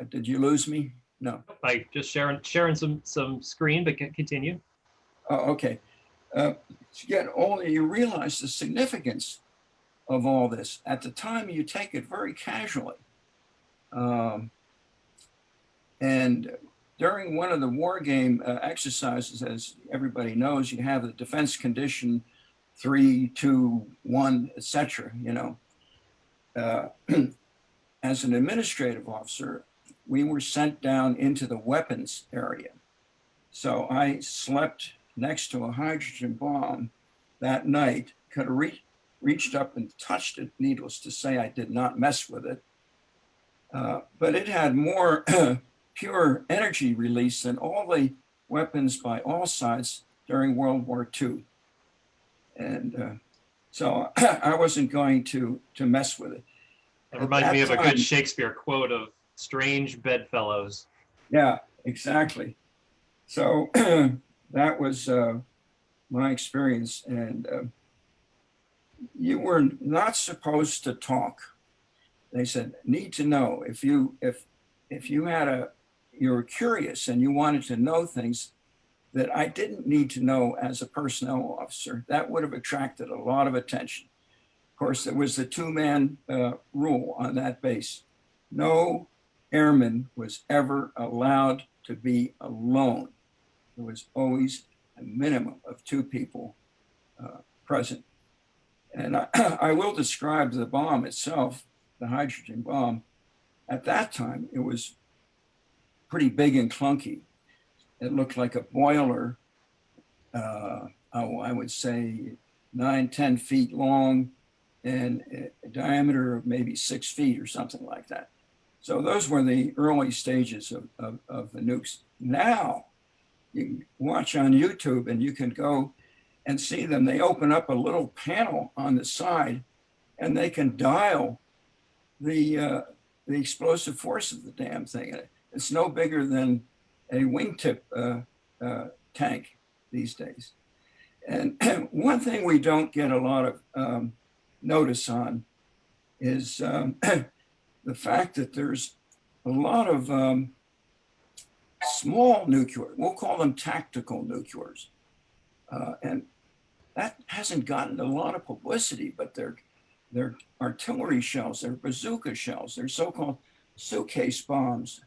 did you lose me? No. I just sharing some screen, but continue. Oh, okay. As you get older, you realize the significance of all this. At the time, you take it very casually. And during one of the war game exercises, as everybody knows, you have the defense condition 3, 2, 1, etc. You know, as an administrative officer, we were sent down into the weapons area. So I slept next to a hydrogen bomb that night, could have reached up and touched it. Needless to say, I did not mess with it. But it had more pure energy release than all the weapons by all sides during World War II. And so I wasn't going to mess with it. It reminds me of a good Shakespeare quote of strange bedfellows. Yeah, exactly. So that was my experience. And you were not supposed to talk. They said, need to know. If you had you were curious and you wanted to know things that I didn't need to know as a personnel officer, that would have attracted a lot of attention. Of course, there was the 2-man rule on that base. No airman was ever allowed to be alone. There was always a minimum of 2 people present. And I will describe the bomb itself, the hydrogen bomb. At that time, it was pretty big and clunky. It looked like a boiler, I would say 9, 10 feet long and a diameter of maybe 6 feet or something like that. So those were the early stages of the nukes. Now you can watch on YouTube and you can go and see them. They open up a little panel on the side and they can dial the explosive force of the damn thing. It's no bigger than a wingtip tank these days. And one thing we don't get a lot of notice on is the fact that there's a lot of small nuclear, we'll call them tactical nuclears. And that hasn't gotten a lot of publicity, but they're artillery shells, they're bazooka shells, they're so-called suitcase bombs.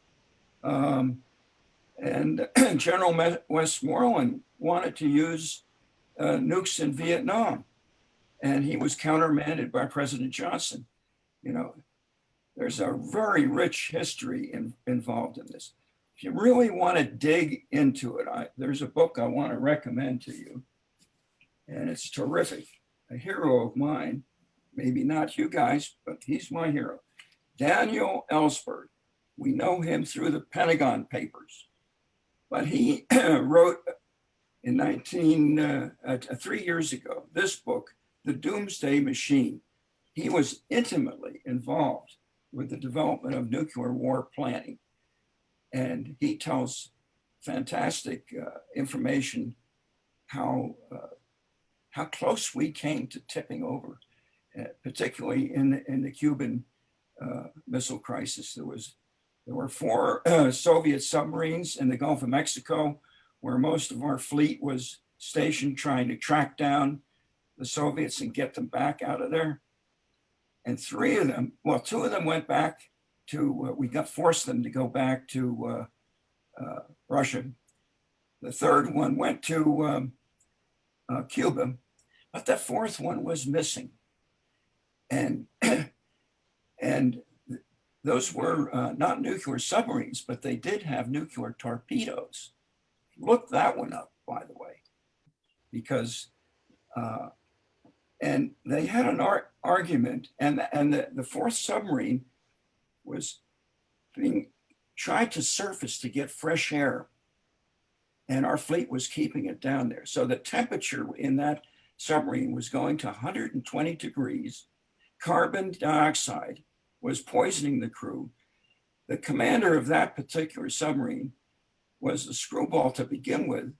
And General Westmoreland wanted to use nukes in Vietnam. and he was countermanded by President Johnson. You know, there's a very rich history involved in this. If you really want to dig into it, there's a book I want to recommend to you, and it's terrific. A hero of mine, maybe not you guys, but he's my hero. Daniel Ellsberg. We know him through the Pentagon Papers, but he wrote in 3 years ago, this book, The Doomsday Machine. He was intimately involved with the development of nuclear war planning. And he tells fantastic information how close we came to tipping over, particularly in the Cuban Missile Crisis. There were 4 Soviet submarines in the Gulf of Mexico, where most of our fleet was stationed trying to track down the Soviets and get them back out of there. And 3 of them, well, 2 of them went back to, forced them to go back to Russia. The 3rd one went to Cuba, but the 4th one was missing. And those were not nuclear submarines, but they did have nuclear torpedoes. Look that one up, by the way, because, and they had an argument, and the 4th submarine was being tried to surface to get fresh air, and our fleet was keeping it down there. So the temperature in that submarine was going to 120 degrees. Carbon dioxide was poisoning the crew. The commander of that particular submarine was a screwball to begin with.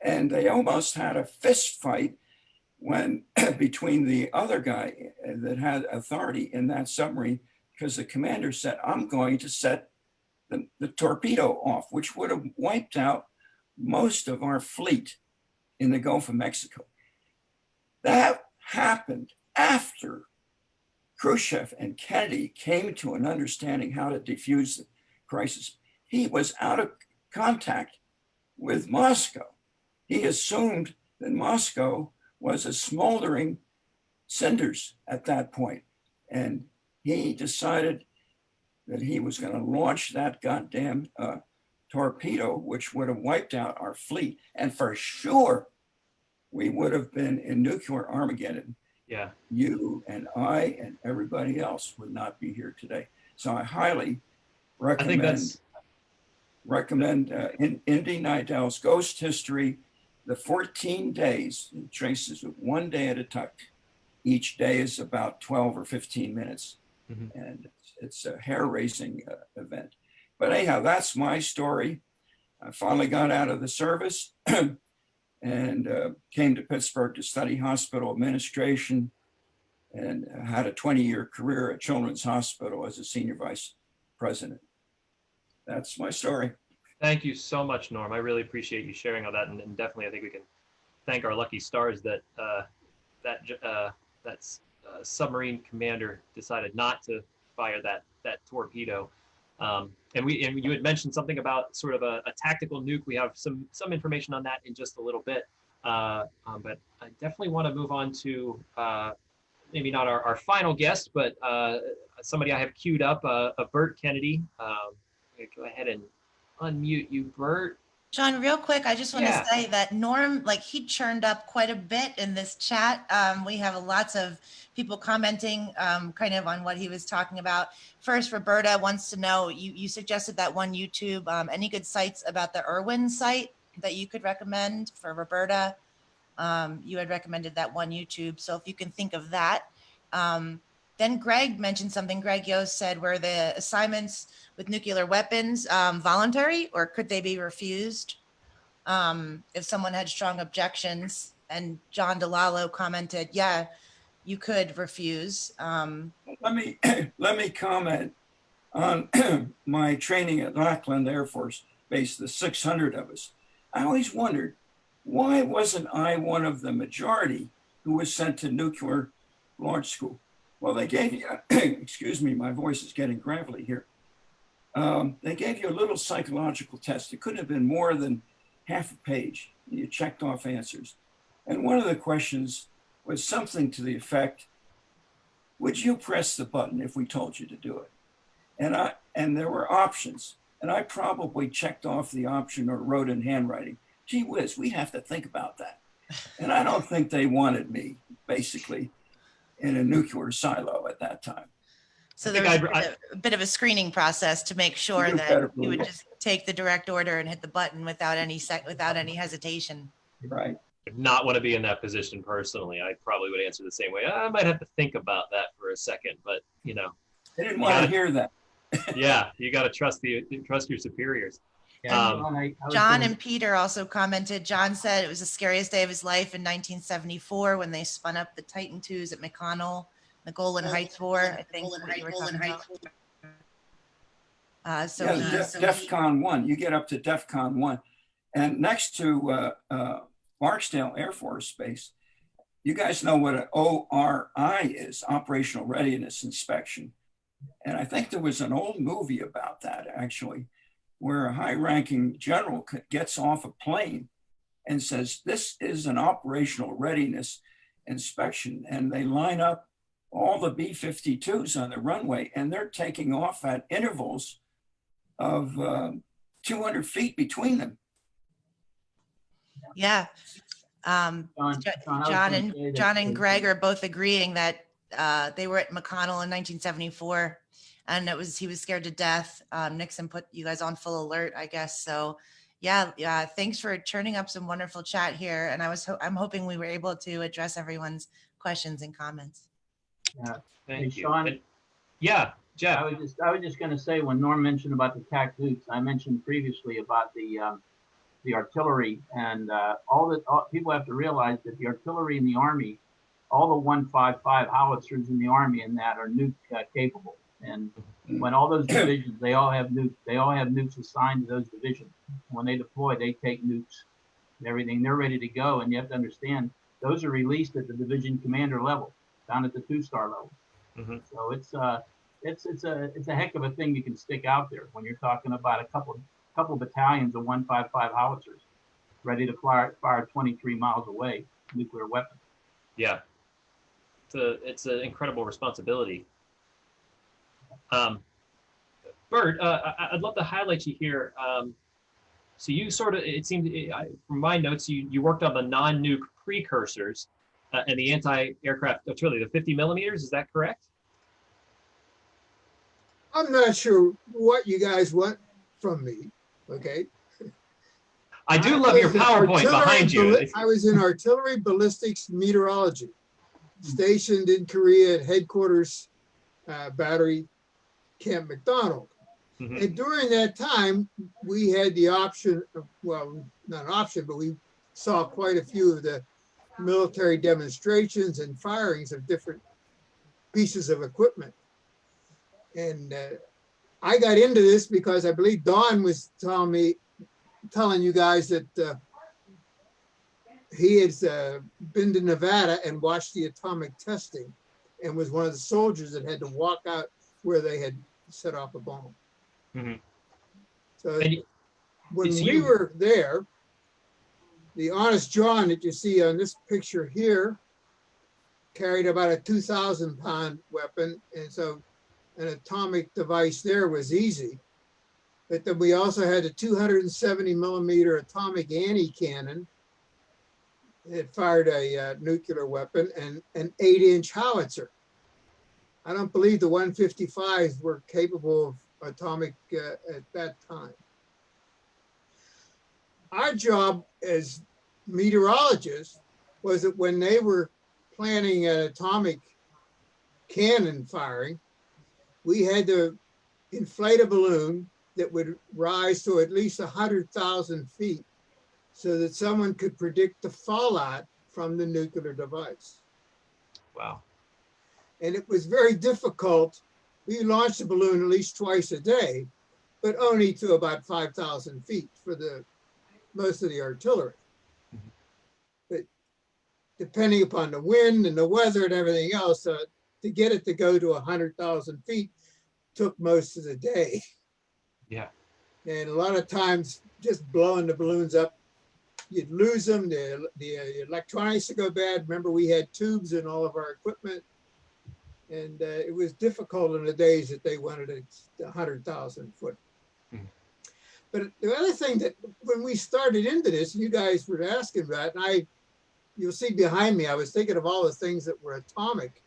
And they almost had a fist fight when between the other guy that had authority in that submarine, because the commander said, I'm going to set the torpedo off, which would have wiped out most of our fleet in the Gulf of Mexico. That happened after Khrushchev and Kennedy came to an understanding how to defuse the crisis. He was out of contact with Moscow. He assumed that Moscow was a smoldering cinders at that point. And he decided that he was going to launch that goddamn torpedo, which would have wiped out our fleet. And for sure, we would have been in nuclear Armageddon. Yeah. You and I and everybody else would not be here today. So I highly recommend Indy Nidell's Ghost History, the 14 days. It traces it one day at a time. Each day is about 12 or 15 minutes. Mm-hmm. And it's a hair-raising event. But anyhow, that's my story. I finally got out of the service and came to Pittsburgh to study hospital administration, and had a 20-year career at Children's Hospital as a senior vice president. That's my story. Thank you so much, Norm. I really appreciate you sharing all that, and definitely I think we can thank our lucky stars that that submarine commander decided not to fire that torpedo. And you had mentioned something about sort of a tactical nuke. We have some information on that in just a little bit. But I definitely want to move on to maybe not our final guest, but somebody I have queued up, Burt Kennedy. Go ahead and unmute you, Burt. Sean, real quick, I just want to say that Norm, he churned up quite a bit in this chat. We have lots of people commenting kind of on what he was talking about. First, Roberta wants to know, you suggested that one YouTube, any good sites about the Irwin site that you could recommend for Roberta? You had recommended that one YouTube, so if you can think of that. Then Greg mentioned something. Greg Yost said, were the assignments with nuclear weapons voluntary, or could they be refused if someone had strong objections? And John DeLallo commented, yeah, you could refuse. Let me comment on my training at Lackland Air Force Base, the 600 of us. I always wondered, why wasn't I one of the majority who was sent to nuclear launch school? Well, they gave you, excuse me, my voice is getting gravelly here. They gave you a little psychological test. It couldn't have been more than half a page. You checked off answers. And one of the questions was something to the effect, would you press the button if we told you to do it? And there were options. And I probably checked off the option or wrote in handwriting, gee whiz, we have to think about that. And I don't think they wanted me basically in a nuclear silo at that time. So there was a bit of a screening process to make sure that you would just take the direct order and hit the button without any hesitation. Right. Not want to be in that position personally. I probably would answer the same way. I might have to think about that for a second, but you know, they didn't want to hear that. Yeah, you got to trust your superiors. John and Peter also commented. John said it was the scariest day of his life in 1974 when they spun up the Titan IIs at McConnell, the Golan Heights War. I think what you were talking about. DEFCON 1. You get up to DEFCON 1, and next to Barksdale Air Force Base, you guys know what an ORI is, Operational Readiness Inspection. And I think there was an old movie about that, actually, where a high-ranking general gets off a plane and says, this is an operational readiness inspection. And they line up all the B-52s on the runway, and they're taking off at intervals of 200 feet between them. Yeah. John and Greg are both agreeing that they were at McConnell in 1974, and he was scared to death. Nixon put you guys on full alert, I guess. So yeah. Thanks for churning up some wonderful chat here. And I'm hoping we were able to address everyone's questions and comments. Yeah. Thank you. Sean, yeah, Jeff. I was just going to say, when Norm mentioned about the tactics, I mentioned previously about the artillery, and all people have to realize that the artillery in the Army, all the 155 howitzers in the Army and that are nuke capable. And when all those divisions, they all have nukes assigned to those divisions. When they deploy, they take nukes and everything. They're ready to go. And you have to understand, those are released at the division commander level, down at the 2-star level. Mm-hmm. So it's a heck of a thing you can stick out there when you're talking about a couple battalions of 155 howitzers ready to fire 23 miles away, nuclear weapon. Yeah, it's an incredible responsibility. Bert, I'd love to highlight you here. So you sort of, it seems from my notes, you worked on the non-nuke precursors and the anti-aircraft artillery, the 50 millimeters. Is that correct? I'm not sure what you guys want from me. Okay. I do love your PowerPoint behind you. I was in artillery ballistics meteorology, stationed in Korea at headquarters battery Camp McDonald. Mm-hmm. And during that time, we had the option of, well, not an option, but we saw quite a few of the military demonstrations and firings of different pieces of equipment. And I got into this because I believe Don was telling you guys that he has been to Nevada and watched the atomic testing and was one of the soldiers that had to walk out where they had set off a bomb. Mm-hmm. So when we were there, the Honest John that you see on this picture here carried about a 2,000-pound weapon. And so an atomic device there was easy. But then we also had a 270 millimeter atomic anti-cannon that fired a nuclear weapon, and an 8-inch howitzer. I don't believe the 155s were capable of atomic at that time. Our job as meteorologists was that when they were planning an atomic cannon firing, we had to inflate a balloon that would rise to at least 100,000 feet so that someone could predict the fallout from the nuclear device. Wow. And it was very difficult. We launched a balloon at least twice a day, but only to about 5,000 feet for most of the artillery. Mm-hmm. But depending upon the wind and the weather and everything else, to get it to go to 100,000 feet took most of the day. Yeah. And a lot of times just blowing the balloons up you'd lose them, the electronics would go bad. Remember, we had tubes in all of our equipment. And it was difficult in the days that they wanted a 100,000 foot. Mhm. But the other thing that when we started into this, you guys were asking about, and you'll see behind me, I was thinking of all the things that were atomic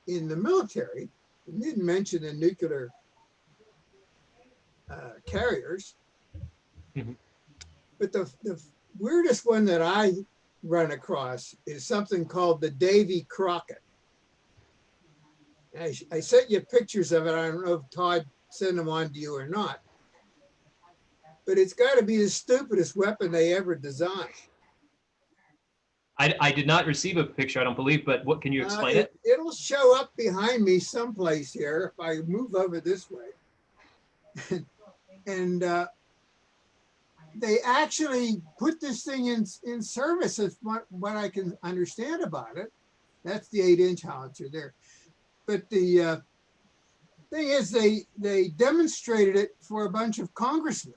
in the military. You didn't mention the nuclear carriers. Mhm. But the weirdest one that I run across is something called the Davy Crockett. I sent you pictures of it. I don't know if Todd sent them on to you or not. But it's got to be the stupidest weapon they ever designed. I did not receive a picture, I don't believe, but what can you explain it? It'll show up behind me someplace here if I move over this way. And they actually put this thing in service, is what I can understand about it. That's the 8-inch howitzer there. But the thing is, they demonstrated it for a bunch of congressmen.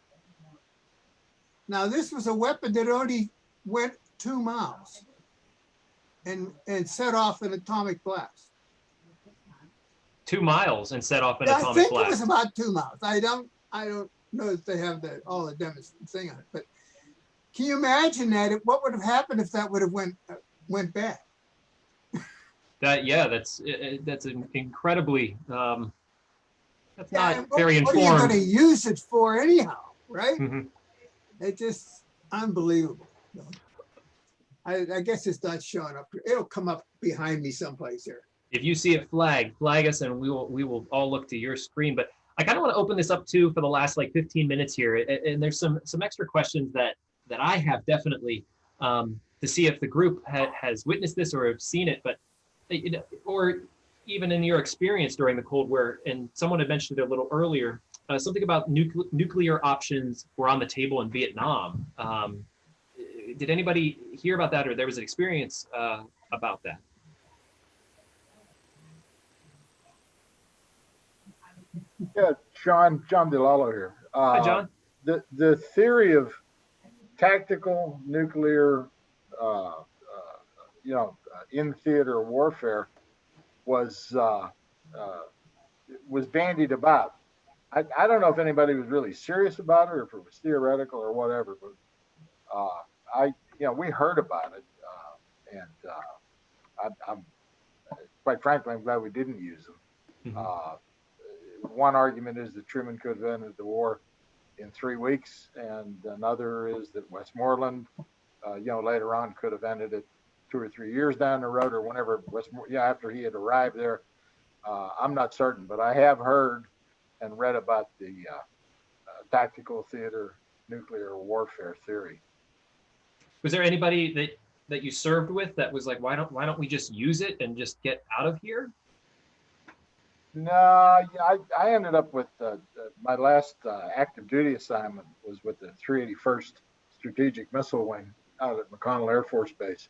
Now, this was a weapon that only went 2 miles and set off an atomic blast. 2 miles and set off an I atomic think blast. it was about 2 miles. I don't know if they have all the thing on it, but can you imagine that? What would have happened if that would have went bad? That's incredibly that's not very What are you informed. going to use it for anyhow, right? Mhm. It's just unbelievable. I guess it's not showing up. It'll come up behind me someplace here. If you see it flag us, and we will all look to your screen. But I kind of want to open this up too for the last like 15 minutes here, and there's some extra questions that I have definitely to see if the group has witnessed this or have seen it, but or even in your experience during the Cold War. And someone had mentioned it a little earlier, something about nuclear options were on the table in Vietnam. Did anybody hear about that, or there was an experience about that? Yeah, John DeLallo here. Hi, John. The theory of tactical nuclear, in theater warfare was bandied about. I don't know if anybody was really serious about it or if it was theoretical or whatever, but we heard about it, and I'm quite frankly, I'm glad we didn't use them. Mhm. One argument is that Truman could have ended the war in 3 weeks, and another is that Westmoreland, later on could have ended it 2 or 3 years down the road or whenever after he had arrived there. I'm not certain, but I have heard and read about the tactical theater nuclear warfare theory. Was there anybody that you served with that was like, why don't we just use it and just get out of here? No, I ended up with my last active duty assignment was with the 381st Strategic Missile Wing out at McConnell Air Force Base.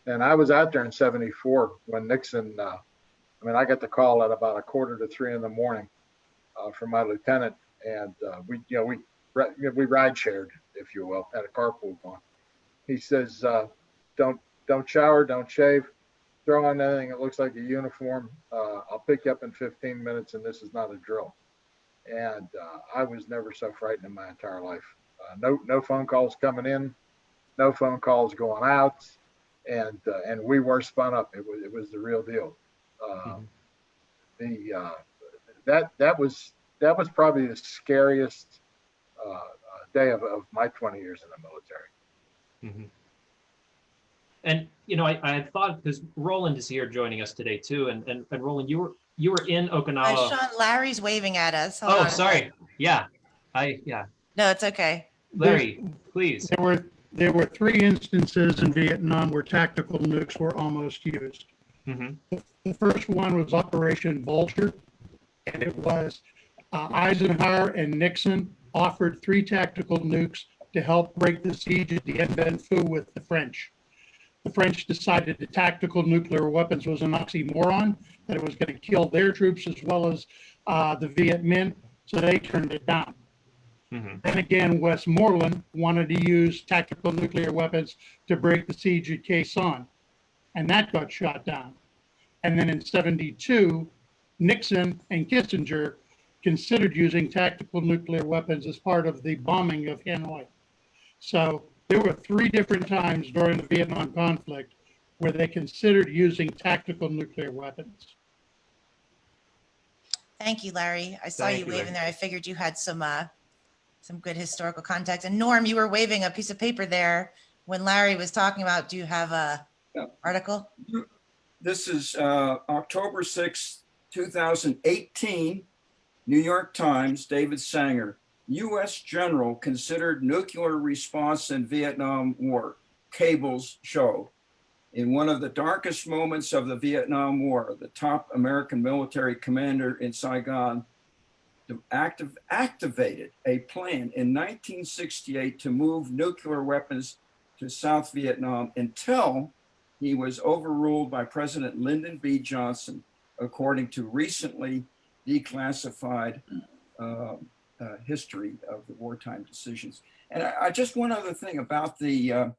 And I was out there in '74 when Nixon, I got the call at about 2:45 in the morning from my lieutenant. And we ride shared, if you will, had a carpool going. He says, don't shower, don't shave. Throw on anything that looks like a uniform. I'll pick you up in 15 minutes, and this is not a drill. And I was never so frightened in my entire life. No phone calls coming in, no phone calls going out, and we were spun up. It was the real deal. That was probably the scariest day of my 20 years in the military. Mm-hmm. And I had thought, because Roland is here joining us today too, and Roland, you were in Okinawa. Sean, Larry's waving at us. Hold on. Sorry. Yeah. No, it's okay. Larry, please. There were 3 instances in Vietnam where tactical nukes were almost used. Mm-hmm. The first one was Operation Vulture, and it was Eisenhower and Nixon offered 3 tactical nukes to help break the siege at the Dien Bien Phu with the French. The French decided that tactical nuclear weapons was an oxymoron, that it was going to kill their troops as well as the Viet Minh, so they turned it down. Then again, Westmoreland wanted to use tactical nuclear weapons to break the siege at Khe Sanh, and that got shot down. And then in 72, Nixon and Kissinger considered using tactical nuclear weapons as part of the bombing of Hanoi. So there were 3 different times during the Vietnam conflict where they considered using tactical nuclear weapons. Thank you, Larry. I saw Thank you you, waving Larry. there. I figured you had some good historical context. And Norm, you were waving a piece of paper there when Larry was talking about, do you have a article? This is October 6, 2018, New York Times, David Sanger. U.S. general considered nuclear response in Vietnam War, cables show. In one of the darkest moments of the Vietnam War, the top American military commander in Saigon activated a plan in 1968 to move nuclear weapons to South Vietnam until he was overruled by President Lyndon B. Johnson, according to recently declassified history of the wartime decisions. And I just one other thing about the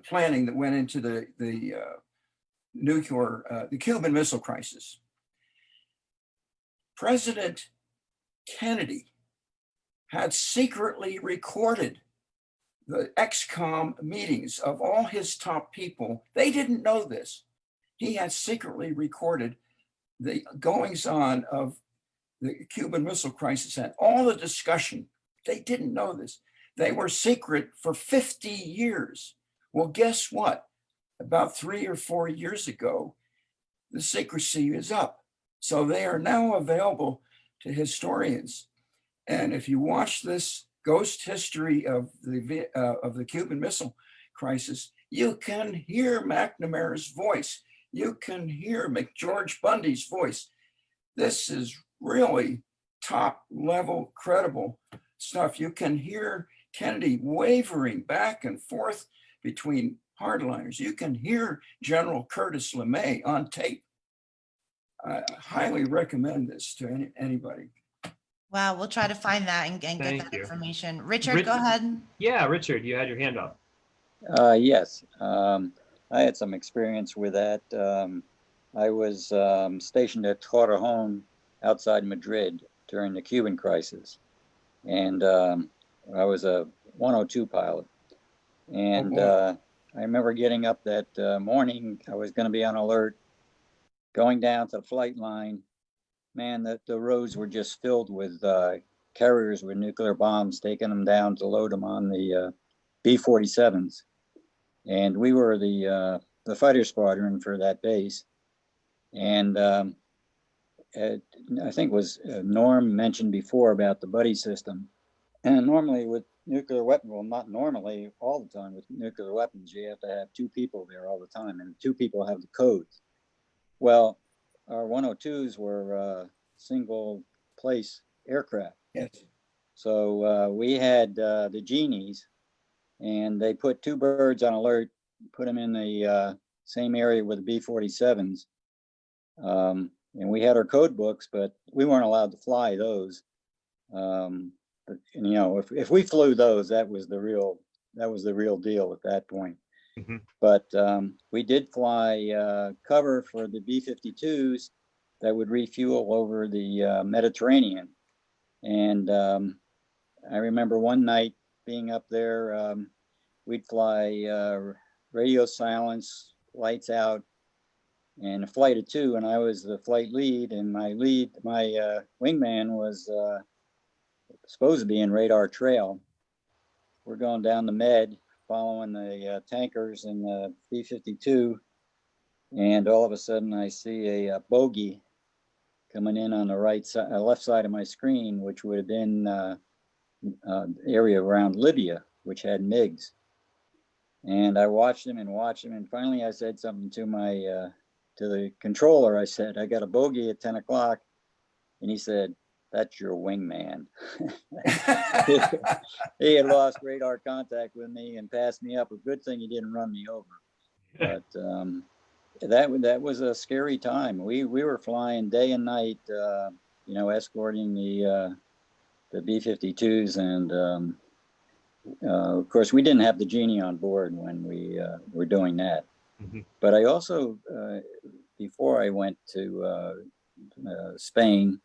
planning that went into the Cuban Missile Crisis. President Kennedy had secretly recorded the XCOM meetings of all his top people. They didn't know this. He had secretly recorded the goings on of the Cuban Missile Crisis and all the discussion. They didn't know this. They were secret for 50 years. Well, guess what? About 3 or 4 years ago, the secrecy is up. So they are now available to historians. And if you watch this ghost history of the Cuban Missile Crisis, you can hear McNamara's voice. You can hear McGeorge Bundy's voice. This is really top level, credible stuff. You can hear Kennedy wavering back and forth between hardliners. You can hear General Curtis LeMay on tape. I highly recommend this to anybody. Wow, we'll try to find that and get Thank that you. information. Richard, go ahead. Yeah, Richard, you had your hand up. Yes, I had some experience with that. I was stationed at Torrejon outside Madrid during the Cuban crisis. And I was a 102 pilot. And I remember getting up that morning. I was going to be on alert, going down to the flight line. Man, the roads were just filled with carriers with nuclear bombs, taking them down to load them on the B-47s. And we were the fighter squadron for that base. And I think was Norm mentioned before about the buddy system. And normally with nuclear weapons, well, not normally, all the time with nuclear weapons, you have to have 2 people there all the time, and 2 people have the codes. Well, our 102s were single place aircraft. Yes. So we had the genies, and they put 2 birds on alert, put them in the same area with the B-47s. And we had our code books, but we weren't allowed to fly those. But you know, if we flew those, that was the real deal at that point. Mm-hmm. But we did fly cover for the B-52s that would refuel over the Mediterranean. And I remember one night being up there, we'd fly radio silence, lights out, and a flight of 2, and I was the flight lead, and my wingman was supposed to be in radar trail. We're going down the Med, following the tankers and the B-52, and all of a sudden I see a bogey coming in on the left side of my screen, which would have been area around Libya, which had MiGs. And I watched him, and finally I said something to to the controller. I said, I got a bogey at 10 o'clock. And he said, that's your wingman. He had lost radar contact with me and passed me up. A good thing he didn't run me over. But That was a scary time. We were flying day and night, escorting the B-52s, and of course we didn't have the Genie on board when we were doing that. Mm-hmm. But I also, before I went to Spain,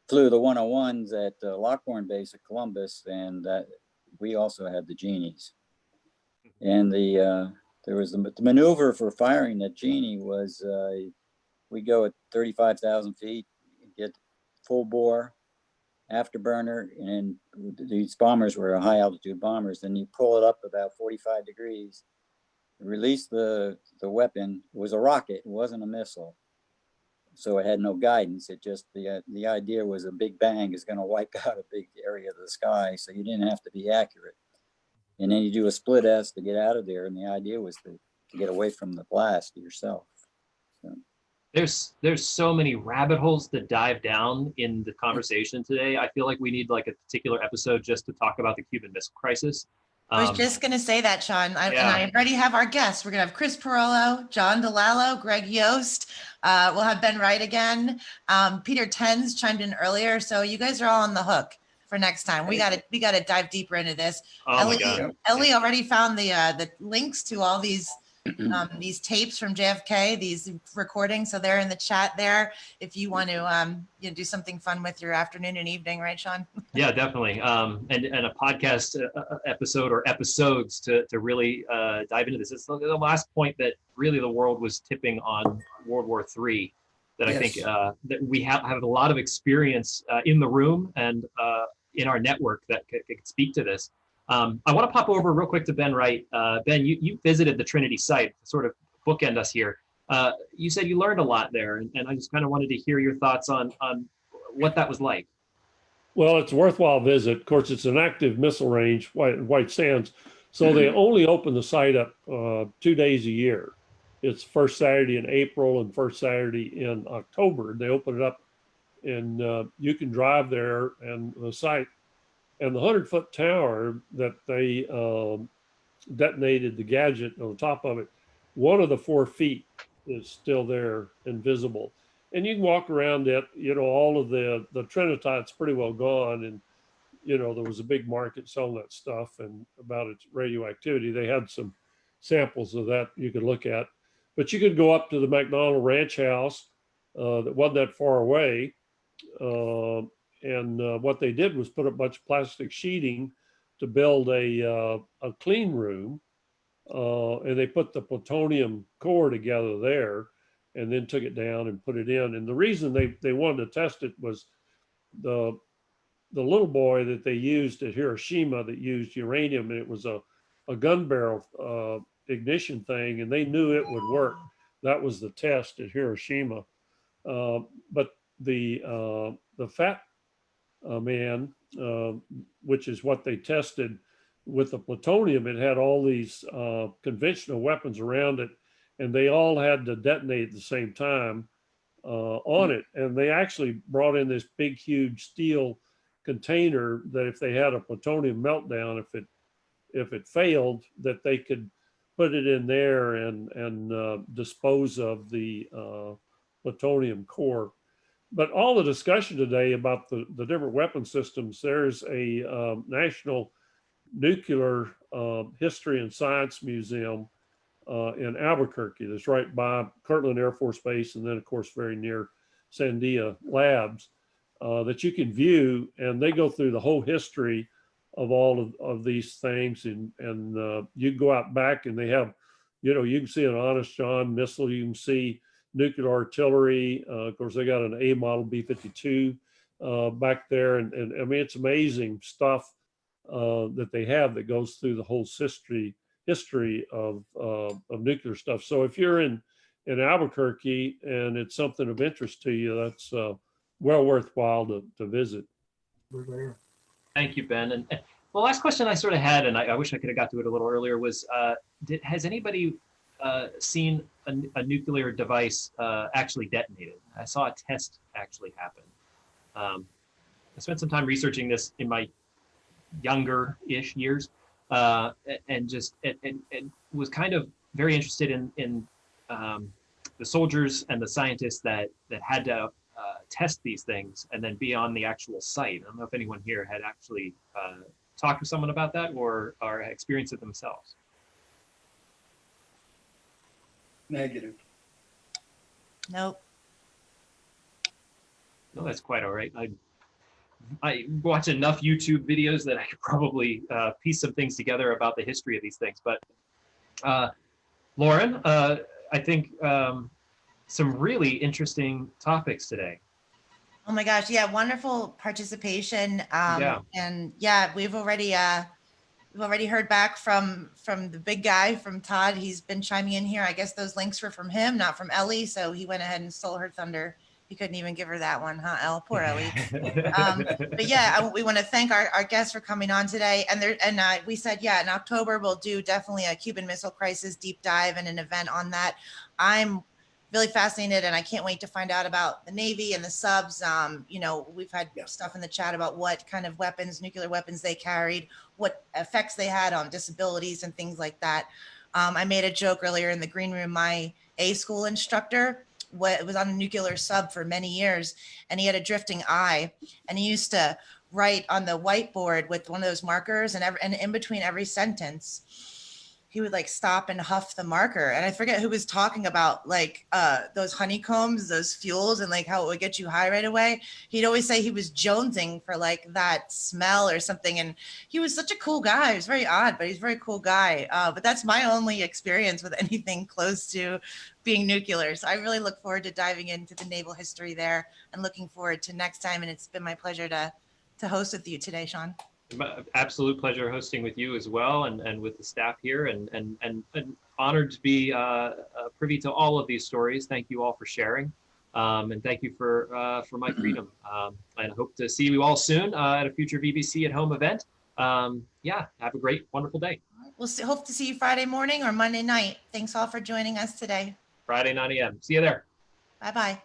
flew the 101s at Lockbourne Base at Columbus, and we also had the Genies. And there was the maneuver for firing that Genie was, we go at 35,000 feet, get full bore, afterburner, and these bombers were high altitude bombers. Then you pull it up about 45 degrees, release the weapon. It was a rocket, it wasn't a missile. So it had no guidance. It just, the idea was a big bang is going to wipe out a big area of the sky. So you didn't have to be accurate. And then you do a split S to get out of there. And the idea was to get away from the blast yourself. So. There's so many rabbit holes to dive down in the conversation today. I feel like we need like a particular episode just to talk about the Cuban Missile Crisis. I was just going to say that, Sean. And Yeah. I already have our guests. We're going to have Chris Perollo, John DeLallo, Greg Yost. We'll have Ben Wright again. Peter Tenz chimed in earlier. So you guys are all on the hook for next time. We got to dive deeper into this. Oh my God. Ellie already found the links to all these tapes from JFK, these recordings. So they're in the chat there. If you want to do something fun with your afternoon and evening, right, Sean? Yeah, definitely. And a podcast episode or episodes to really dive into this. It's the last point that really the world was tipping on World War III. That I think that we have a lot of experience in the room and in our network that could speak to this. I want to pop over real quick to Ben Wright. Ben, you visited the Trinity Site to sort of bookend us here. You said you learned a lot there, and I just kind of wanted to hear your thoughts on what that was like. Well, it's a worthwhile visit. Of course, it's an active missile range, White Sands. So they only open the site up 2 days a year. It's first Saturday in April and first Saturday in October. They open it up, and you can drive there and the site. And the 100-foot tower that they detonated the gadget on the top of it, one of the 4 feet is still there and visible. And you can walk around it, all of the Trinitite's pretty well gone. And, there was a big market selling that stuff and about its radioactivity. They had some samples of that you could look at. But you could go up to the McDonald Ranch House that wasn't that far away. And what they did was put a bunch of plastic sheeting to build a clean room. And they put the plutonium core together there and then took it down and put it in. And the reason they wanted to test it was the little boy that they used at Hiroshima that used uranium, and it was a gun barrel ignition thing, and they knew it would work. That was the test at Hiroshima. But the Fat Man, which is what they tested with the plutonium, it had all these conventional weapons around it, and they all had to detonate at the same time on it. And they actually brought in this big, huge steel container that if they had a plutonium meltdown, if it failed, that they could put it in there and dispose of the plutonium core. But all the discussion today about the different weapon systems, there's a National Nuclear History and Science Museum in Albuquerque that's right by Kirtland Air Force Base, and then of course very near Sandia Labs, that you can view, and they go through the whole history of all of these things, and you go out back and they have, you can see an Honest John missile, you can see nuclear artillery. Of course, they got an A model B-52 back there, and I mean it's amazing stuff that they have that goes through the whole history of nuclear stuff. So if you're in Albuquerque and it's something of interest to you, that's well worthwhile to visit. We're there. Thank you, Ben. And the last question I sort of had, and I wish I could have got to it a little earlier, was has anybody seen a nuclear device actually detonated? I saw a test actually happen. I spent some time researching this in my younger-ish years, and was kind of very interested in the soldiers and the scientists that had to test these things and then be on the actual site. I don't know if anyone here had actually talked to someone about that or experienced it themselves. Negative. Nope. No, that's quite all right. I watch enough YouTube videos that I could probably piece some things together about the history of these things. But Lauren, I think some really interesting topics today. Oh my gosh, yeah, wonderful participation. Yeah. And yeah, we've already heard back from the big guy, from Todd. He's been chiming in here. I guess those links were from him, not from Ellie. So he went ahead and stole her thunder. He couldn't even give her that one, huh, Elle? Poor Ellie. But yeah, we want to thank our guests for coming on today. And we said, yeah, in October, we'll do definitely a Cuban Missile Crisis deep dive and an event on that. I'm really fascinated, and I can't wait to find out about the Navy and the subs. You know, we've had stuff in the chat about what kind of weapons, nuclear weapons they carried, what effects they had on disabilities and things like that. I made a joke earlier in the green room. My A school instructor was on a nuclear sub for many years, and he had a drifting eye, and he used to write on the whiteboard with one of those markers, and in between every sentence, he would like stop and huff the marker. And I forget who was talking about like those honeycombs, those fuels, and like how it would get you high right away. He'd always say he was jonesing for like that smell or something. And he was such a cool guy. He was very odd, but he's a very cool guy. But that's my only experience with anything close to being nuclear. So I really look forward to diving into the naval history there and looking forward to next time. And it's been my pleasure to host with you today, Sean. Absolute pleasure hosting with you as well, and with the staff here, and honored to be privy to all of these stories. Thank you all for sharing, and thank you for my freedom. And I hope to see you all soon at a future VBC at Home event. Yeah, have a great, wonderful day. We'll hope to see you Friday morning or Monday night. Thanks all for joining us today. Friday 9 a.m. See you there. Bye-bye.